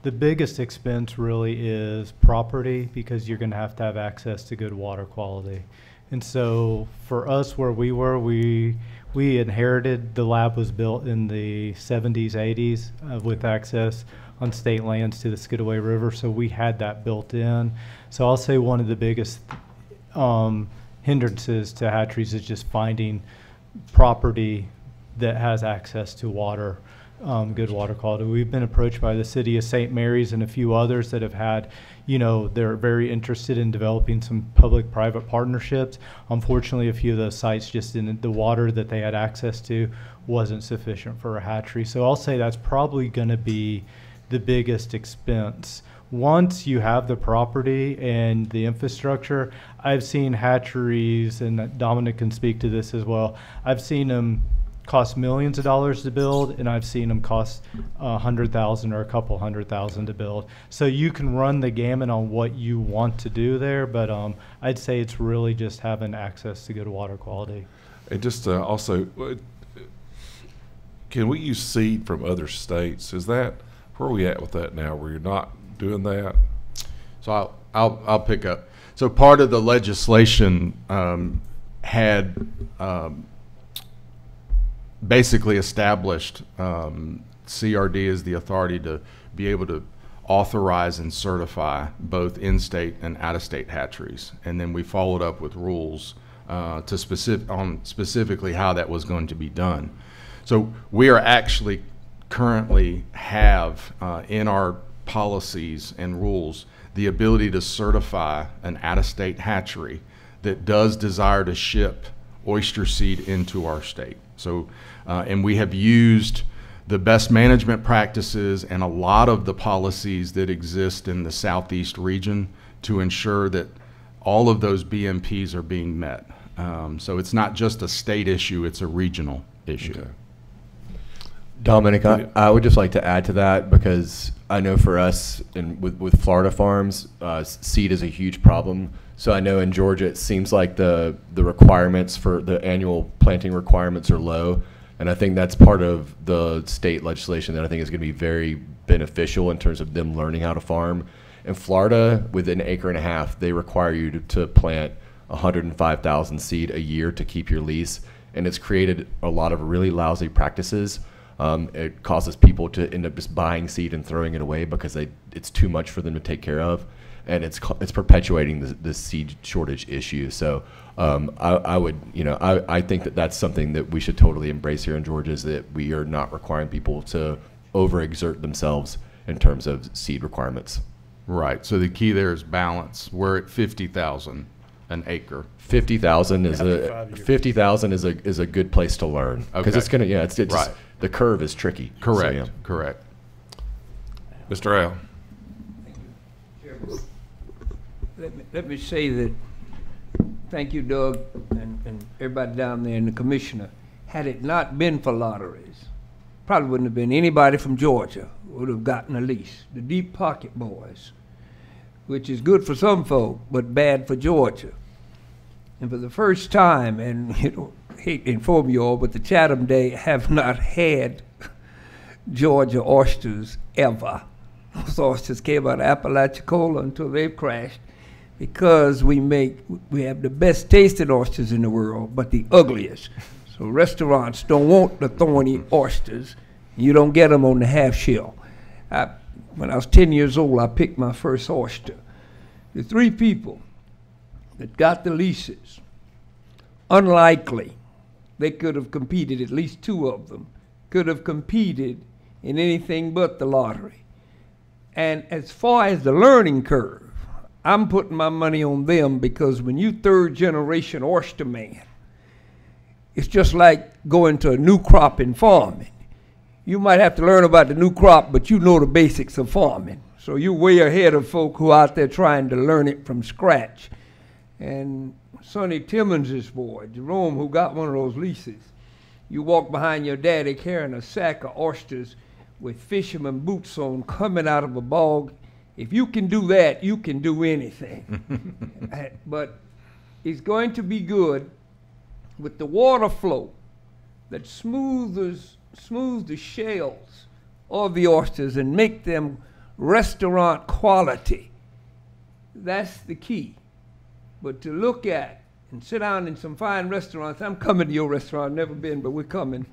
biggest expense really is property, because you're going to have access to good water quality. And so for us, where we were, we inherited, the lab was built in the 70s, 80s with access on state lands to the Skidaway River. So we had that built in. So I'll say one of the biggest hindrances to hatcheries is just finding property that has access to water, good water quality. We've been approached by the city of St. Mary's and a few others that have had, they're very interested in developing some public-private partnerships. Unfortunately, a few of those sites, just in the water that they had access to wasn't sufficient for a hatchery. So I'll say that's probably going to be the biggest expense. Once you have the property and the infrastructure, I've seen hatcheries, and Dominic can speak to this as well, I've seen them cost millions of dollars to build, and I've seen them cost $100,000 or a couple $100,000 to build. So you can run the gamut on what you want to do there, but I'd say it's really just having access to good water quality. And just also, can we use seed from other states? Where are we at with that now, where you're not doing that? So I'll pick up. So part of the legislation had basically established CRD as the authority to be able to authorize and certify both in-state and out-of-state hatcheries, and then we followed up with rules to specifically how that was going to be done. So we are actually currently have in our policies and rules the ability to certify an out-of-state hatchery that does desire to ship oyster seed into our state. So, and we have used the best management practices and a lot of the policies that exist in the Southeast region to ensure that all of those BMPs are being met. So it's not just a state issue, it's a regional issue. Okay. Dominic, I would just like to add to that, because I know for us and with Florida farms, seed is a huge problem. So I know in Georgia it seems like the requirements for the annual planting requirements are low, and I think that's part of the state legislation that I think is going to be very beneficial in terms of them learning how to farm. In Florida, with an acre and a half, they require you to plant 105,000 seed a year to keep your lease, and it's created a lot of really lousy practices. It causes people to end up just buying seed and throwing it away because it's too much for them to take care of, and it's perpetuating the seed shortage issue. So I think that that's something that we should totally embrace here in Georgia, is that we are not requiring people to overexert themselves in terms of seed requirements. Right. So the key there is balance. We're at 50,000 an acre. 50,000 is a good place to learn, because it's gonna it's just, right. The curve is tricky. Correct. So, yeah. Correct. Mr. Al. Let me say that, thank you, Doug, and everybody down there, and the commissioner. Had it not been for lotteries, probably wouldn't have been anybody from Georgia would have gotten a lease. The deep pocket boys, which is good for some folk, but bad for Georgia. And for the first time, and hate to inform you all, but the Chatham Day have not had Georgia oysters ever. Those oysters came out of Apalachicola until they've crashed, because we have the best tasting oysters in the world, but the ugliest. So restaurants don't want the thorny oysters. You don't get them on the half shell. When I was 10 years old, I picked my first oyster. The 3 people that got the leases, unlikely they could have competed, at least 2 of them, could have competed in anything but the lottery. And as far as the learning curve, I'm putting my money on them, because when you 3rd generation oyster man, it's just like going to a new crop in farming. You might have to learn about the new crop, but you know the basics of farming. So you're way ahead of folk who are out there trying to learn it from scratch. And Sonny Timmons' boy, Jerome, who got one of those leases, you walk behind your daddy carrying a sack of oysters with fisherman boots on, coming out of a bog. If you can do that, you can do anything. But it's going to be good with the water flow that smooths the shells of the oysters and make them restaurant quality. That's the key. But to look at and sit down in some fine restaurants, I'm coming to your restaurant, never been, but we're coming.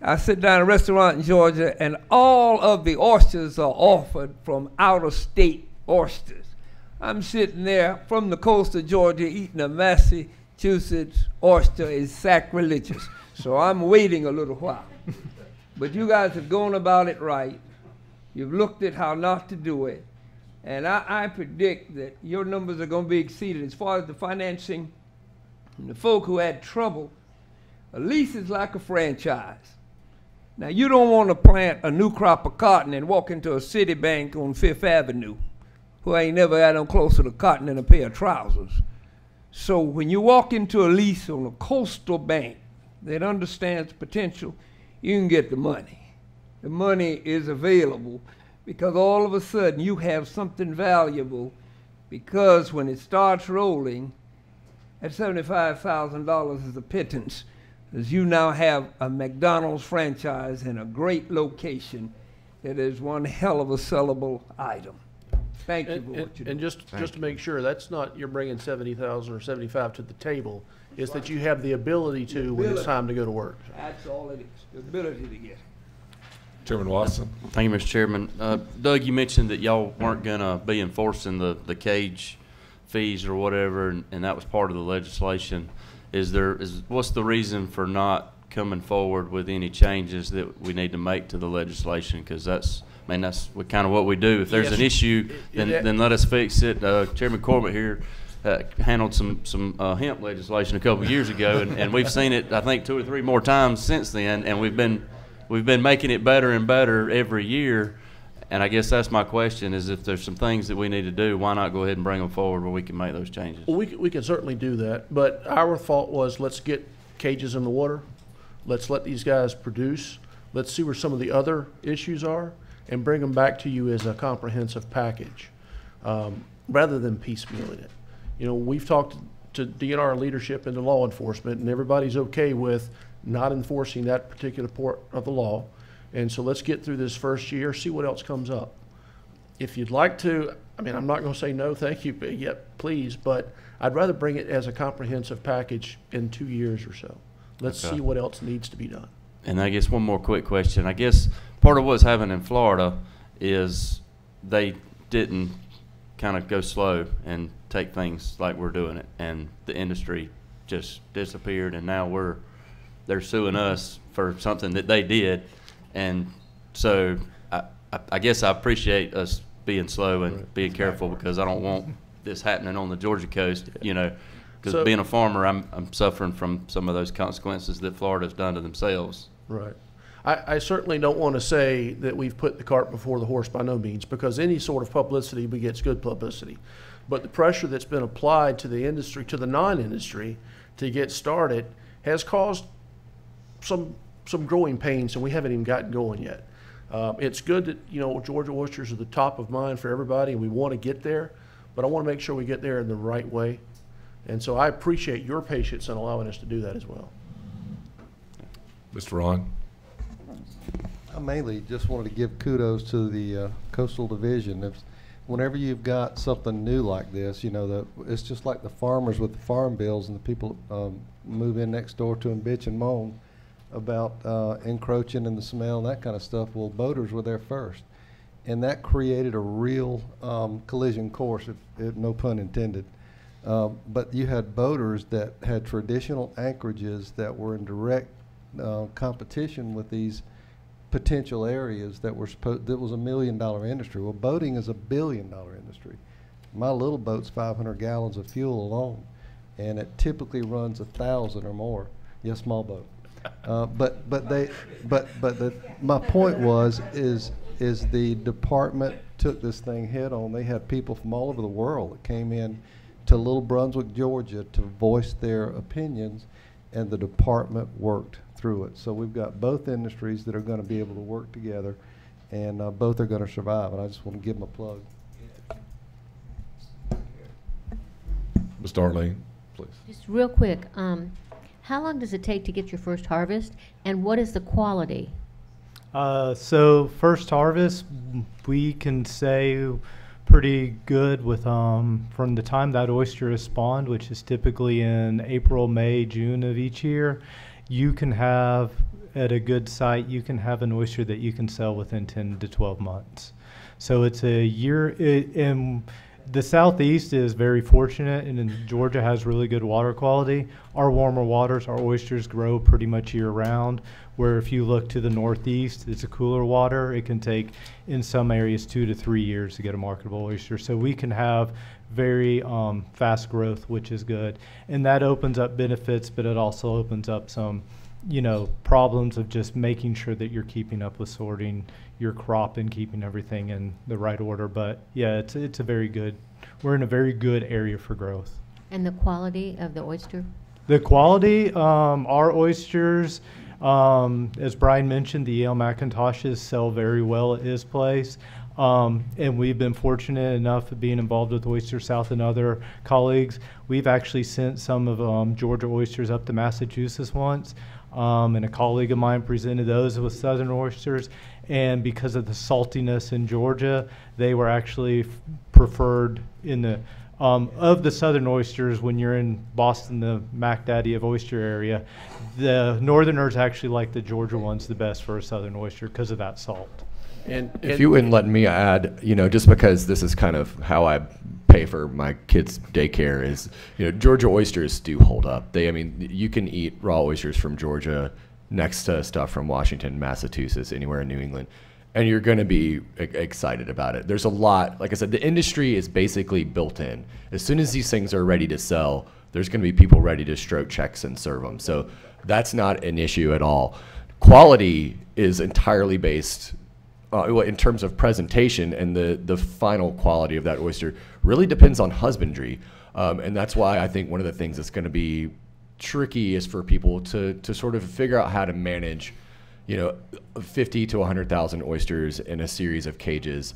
I sit down in a restaurant in Georgia, and all of the oysters are offered from out-of-state oysters. I'm sitting there from the coast of Georgia eating a Massachusetts oyster is sacrilegious. So I'm waiting a little while. But you guys have gone about it right. You've looked at how not to do it. And I predict that your numbers are going to be exceeded. As far as the financing, and the folk who had trouble, a lease is like a franchise. Now, you don't want to plant a new crop of cotton and walk into a Citibank on 5th Avenue who ain't never had no closer to cotton than a pair of trousers. So when you walk into a lease on a coastal bank that understands potential, you can get the money. The money is available because all of a sudden you have something valuable, because when it starts rolling, that $75,000 is a pittance, as you now have a McDonald's franchise in a great location that is one hell of a sellable item. Thank you for what you do. And just to make sure, that's not you're bringing 70,000 or 75 to the table. It's that you have the ability to when it's time to go to work. That's all it is, the ability to get it. Chairman Watson. Thank you, Mr. Chairman. Doug, you mentioned that y'all weren't going to be enforcing the cage fees or whatever, and that was part of the legislation. What's the reason for not coming forward with any changes that we need to make to the legislation? Because that's kind of what we do. If there's an issue, then let us fix it. Chairman Corbett here handled some hemp legislation a couple years ago, and we've seen it, I think, 2 or 3 more times since then, and we've been making it better and better every year. And I guess that's my question, is if there's some things that we need to do, why not go ahead and bring them forward where we can make those changes? Well, we can certainly do that, but our thought was, let's get cages in the water. Let's let these guys produce. Let's see where some of the other issues are and bring them back to you as a comprehensive package, rather than piecemealing it. You know, we've talked to DNR leadership and to law enforcement, and everybody's okay with not enforcing that particular part of the law. And so let's get through this first year, see what else comes up. If you'd like to, I mean, I'm not going to say no, thank you, yet please, but I'd rather bring it as a comprehensive package in 2 years or so. Let's see what else needs to be done. And I guess one more quick question. I guess part of what's happening in Florida is they didn't kind of go slow and take things like we're doing it, and the industry just disappeared, and now they're suing us for something that they did. And so I guess I appreciate us being slow and being careful, because I don't want this happening on the Georgia coast, you know, because So- being a farmer, I'm suffering from some of those consequences that Florida's done to themselves. Right. I certainly don't want to say that we've put the cart before the horse, by no means, because any sort of publicity begets good publicity. But the pressure that's been applied to the industry, to the non-industry, to get started has caused some growing pains, and we haven't even gotten going yet. It's good that, you know, Georgia oysters are the top of mind for everybody, and we want to get there, but I want to make sure we get there in the right way. And so I appreciate your patience in allowing us to do that as well. Mr. Ron? I mainly just wanted to give kudos to the Coastal Division. Whenever you've got something new like this, you know, it's just like the farmers with the farm bills, and the people move in next door to them, bitch and moan about encroaching and the smell and that kind of stuff. Well, boaters were there first, and that created a real collision course, if no pun intended. But you had boaters that had traditional anchorages that were in direct competition with these potential areas that was a $1 million industry. Well, boating is a $1 billion industry. My little boat's 500 gallons of fuel alone, and it typically runs 1,000 or more. Yeah, small boat. My point is the department took this thing head on. They had people from all over the world that came in to Little Brunswick, Georgia, to voice their opinions, and the department worked through it. So we've got both industries that are going to be able to work together, and both are going to survive. And I just want to give them a plug. Ms. Darlene, please. Just real quick, how long does it take to get your first harvest, and what is the quality? So first harvest, we can say pretty good with from the time that oyster is spawned, which is typically in April, May, June of each year. You can have, at a good site, you can have an oyster that you can sell within 10 to 12 months. So it's a year, and the Southeast is very fortunate, and Georgia has really good water quality. Our warmer waters, our oysters grow pretty much year round, where if you look to the Northeast, it's a cooler water. It can take, in some areas, 2 to 3 years to get a marketable oyster. So we can have very fast growth, which is good. And that opens up benefits, but it also opens up some, you know, problems of just making sure that you're keeping up with sorting your crop and keeping everything in the right order. But yeah, it's a very good, we're in a very good area for growth. And the quality of the oyster? The quality, our oysters, as Brian mentioned, the Yale Macintoshes sell very well at his place. And we've been fortunate enough of being involved with Oyster South and other colleagues. We've actually sent some of Georgia oysters up to Massachusetts once, and a colleague of mine presented those with southern oysters. And because of the saltiness in Georgia, they were actually preferred in the of the southern oysters. When you're in Boston, the Mac Daddy of oyster area, the northerners actually like the Georgia ones the best for a southern oyster because of that salt. And if you wouldn't let me add, you know, just because this is kind of how I pay for my kids' daycare, is, you know, Georgia oysters do hold up. I mean, you can eat raw oysters from Georgia next to stuff from Washington, Massachusetts, anywhere in New England, and you're going to be excited about it. There's a lot, like I said, the industry is basically built in. As soon as these things are ready to sell, there's going to be people ready to stroke checks and serve them. So that's not an issue at all. Quality is entirely based in terms of presentation, and the final quality of that oyster really depends on husbandry. And that's why I think one of the things that's going to be tricky is for people to sort of figure out how to manage, you know, 50 to 100,000 oysters in a series of cages,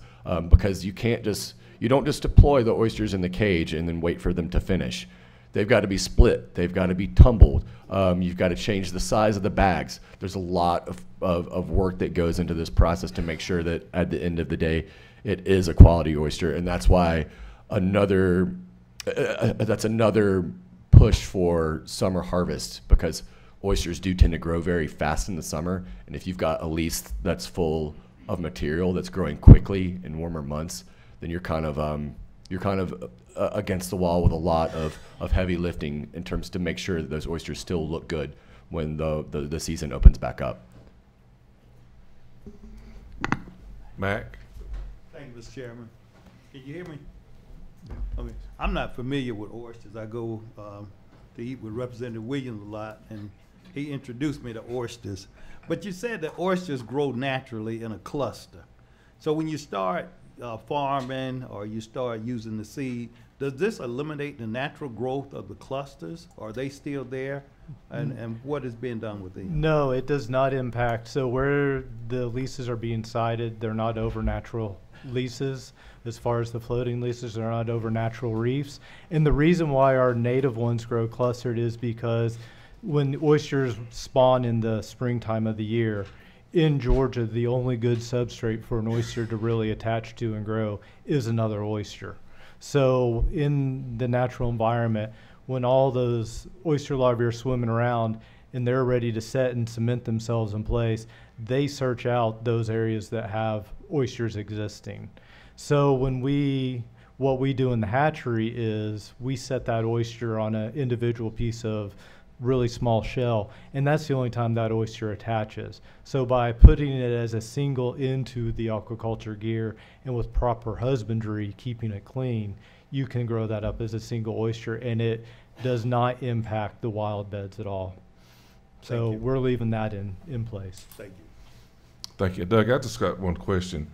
because you don't just deploy the oysters in the cage and then wait for them to finish. They've got to be split. They've got to be tumbled. You've got to change the size of the bags. There's a lot of work that goes into this process to make sure that at the end of the day, it is a quality oyster. And that's why that's another push for summer harvest, because oysters do tend to grow very fast in the summer, and if you've got a lease that's full of material that's growing quickly in warmer months, then you're kind of against the wall with a lot of heavy lifting in terms to make sure that those oysters still look good when the season opens back up. Mac? Thank you, Mr. Chairman. Can you hear me? Okay. I'm not familiar with oysters. I go to eat with Representative Williams a lot, and he introduced me to oysters. But you said that oysters grow naturally in a cluster. So when you start farming or you start using the seed, does this eliminate the natural growth of the clusters? Are they still there? And what is being done with these? No, it does not impact. So where the leases are being sited, they're not over natural leases. As far as the floating leases, they're not over natural reefs. And the reason why our native ones grow clustered is because when oysters spawn in the springtime of the year, in Georgia, the only good substrate for an oyster to really attach to and grow is another oyster. So in the natural environment, when all those oyster larvae are swimming around and they're ready to set and cement themselves in place, they search out those areas that have oysters existing. So what we do in the hatchery is we set that oyster on an individual piece of really small shell, and that's the only time that oyster attaches. So by putting it as a single into the aquaculture gear and with proper husbandry, keeping it clean, you can grow that up as a single oyster, and it does not impact the wild beds at all. So we're leaving that in place. Thank you. Thank you. Doug, I just got one question.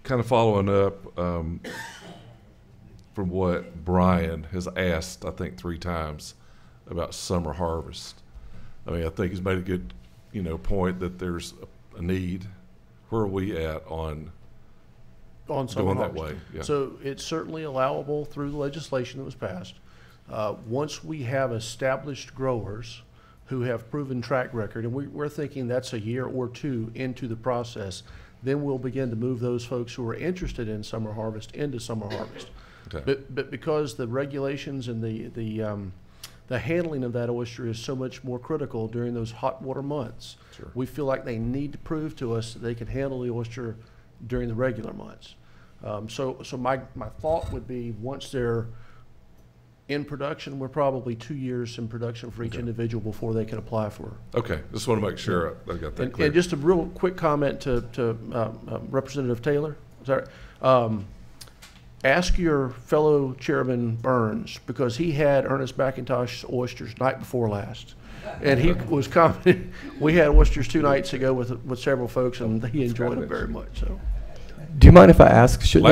Kind of following up from what Brian has asked, I think 3 times, about summer harvest. I mean, I think he's made a good, point that there's a need. Where are we at on summer going that harvest? way? Yeah. So it's certainly allowable through the legislation that was passed. Once we have established growers who have proven track record, and we're thinking that's a year or 2 into the process, then we'll begin to move those folks who are interested in summer harvest into summer harvest. Okay. But because the regulations and the handling of that oyster is so much more critical during those hot water months, Sure. we feel like they need to prove to us that they can handle the oyster during the regular months. So my thought would be once they're in production, we're probably 2 years in production for each individual before they can apply for. Okay, just want to make sure I got that clear. And just a real quick comment to Representative Taylor. Sorry. Ask your fellow Chairman Burns, because he had Ernest McIntosh's oysters night before last. And he was commenting, we had oysters 2 nights ago with several folks, and he enjoyed them very much. So. Do you mind if I ask, shouldn't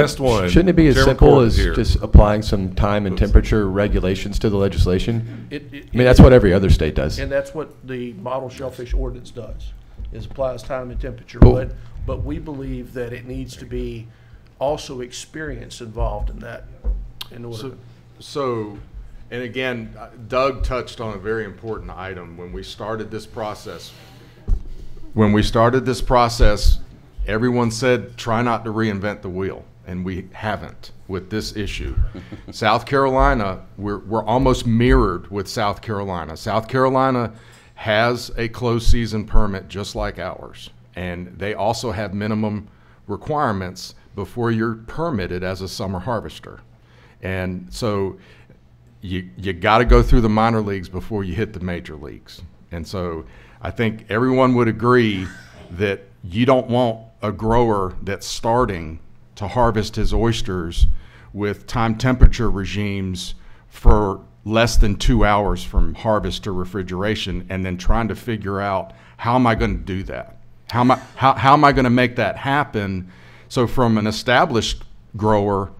it be as Chairman simple Corbett as here. just applying some time and temperature regulations to the legislation? I mean, It- that's what every other state does. And that's what the model shellfish ordinance does, is applies time and temperature. Cool. But we believe that it needs to be also experience involved in that in order. So, and again, Doug touched on a very important item when we started this process. Everyone said, try not to reinvent the wheel, and we haven't with this issue. South Carolina, we're almost mirrored with South Carolina. South Carolina has a closed season permit just like ours, and they also have minimum requirements before you're permitted as a summer harvester. And so you got to go through the minor leagues before you hit the major leagues. And so I think everyone would agree that you don't want a grower that's starting to harvest his oysters with time temperature regimes for less than 2 hours from harvest to refrigeration, and then trying to figure out, how am I going to do that? How am I going to make that happen? So from an established grower,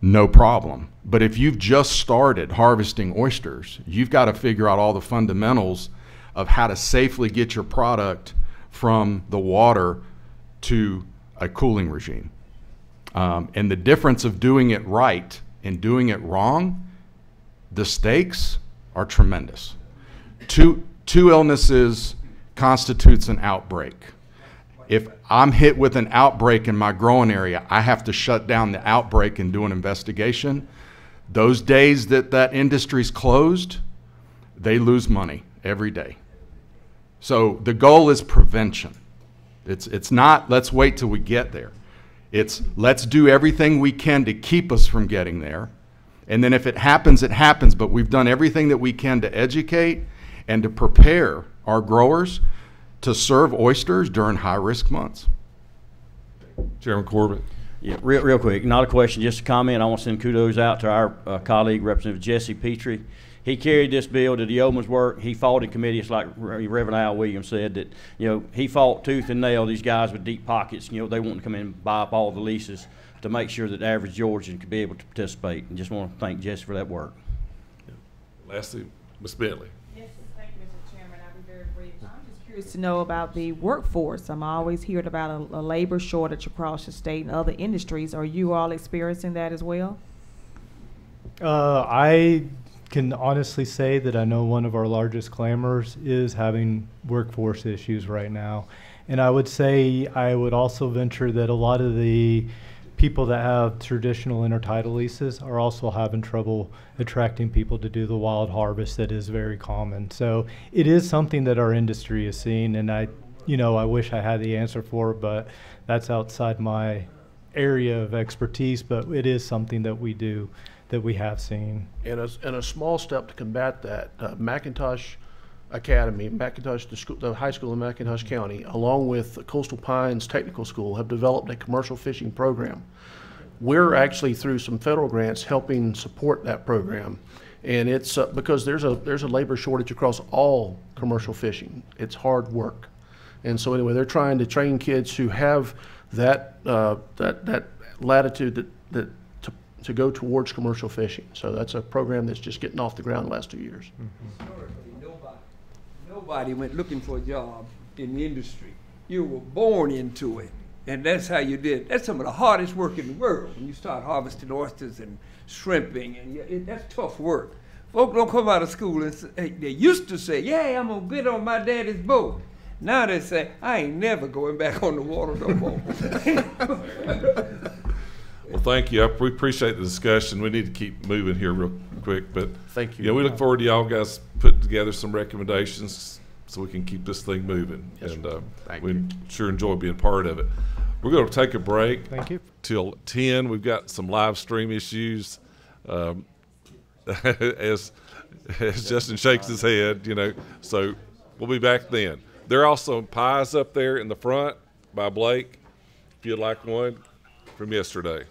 no problem. But if you've just started harvesting oysters, you've got to figure out all the fundamentals of how to safely get your product from the water to a cooling regime. And the difference of doing it right and doing it wrong, the stakes are tremendous. Two illnesses constitutes an outbreak. If I'm hit with an outbreak in my growing area, I have to shut down the outbreak and do an investigation. Those days that industry's closed, they lose money every day. So the goal is prevention. It's not let's wait till we get there. It's let's do everything we can to keep us from getting there. And then if it happens, it happens. But we've done everything that we can to educate and to prepare our growers to serve oysters during high-risk months. Chairman Corbett. Yeah, real quick, not a question, just a comment. I want to send kudos out to our colleague, Representative Jesse Petrie. He carried this bill to the yeoman's work. He fought in committee. It's like Reverend Al Williams said that, he fought tooth and nail. These guys with deep pockets, they want to come in and buy up all the leases to make sure that the average Georgian could be able to participate. And just want to thank Jesse for that work. Lastly, Ms. Bentley. Yes, thank you, Mr. Chairman. I'll be very brief. I'm just curious to know about the workforce. I'm always hearing about a labor shortage across the state and other industries. Are you all experiencing that as well? I can honestly say that I know one of our largest clamors is having workforce issues right now. And I would say I would also venture that a lot of the people that have traditional intertidal leases are also having trouble attracting people to do the wild harvest that is very common. So it is something that our industry is seeing, and I wish I had the answer for it, but that's outside my area of expertise, but it is something that we do, that we have seen. And a small step to combat that, McIntosh Academy, the high school in McIntosh County, along with the Coastal Pines Technical School, have developed a commercial fishing program. We're actually, through some federal grants, helping support that program. And it's because there's a labor shortage across all commercial fishing. It's hard work. And so anyway, they're trying to train kids who have that latitude to go towards commercial fishing. So that's a program that's just getting off the ground the last 2 years. Nobody went looking for a job in the industry. You were born into it, and that's how you did. That's some of the hardest work in the world when you start harvesting oysters and shrimping, and that's tough work. Folk don't come out of school and say, they used to say, yeah, I'm gonna get on my daddy's boat. Now they say, I ain't never going back on the water no more. Well, thank you. We appreciate the discussion. We need to keep moving here real quick, but thank you. Yeah, we look forward to y'all guys putting together some recommendations so we can keep this thing moving. Yes, and we sure enjoy being part of it. We're going to take a break. Thank you. Till 10. We've got some live stream issues. As Justin shakes his head, so we'll be back then. There are also pies up there in the front by Blake, if you'd like one from yesterday.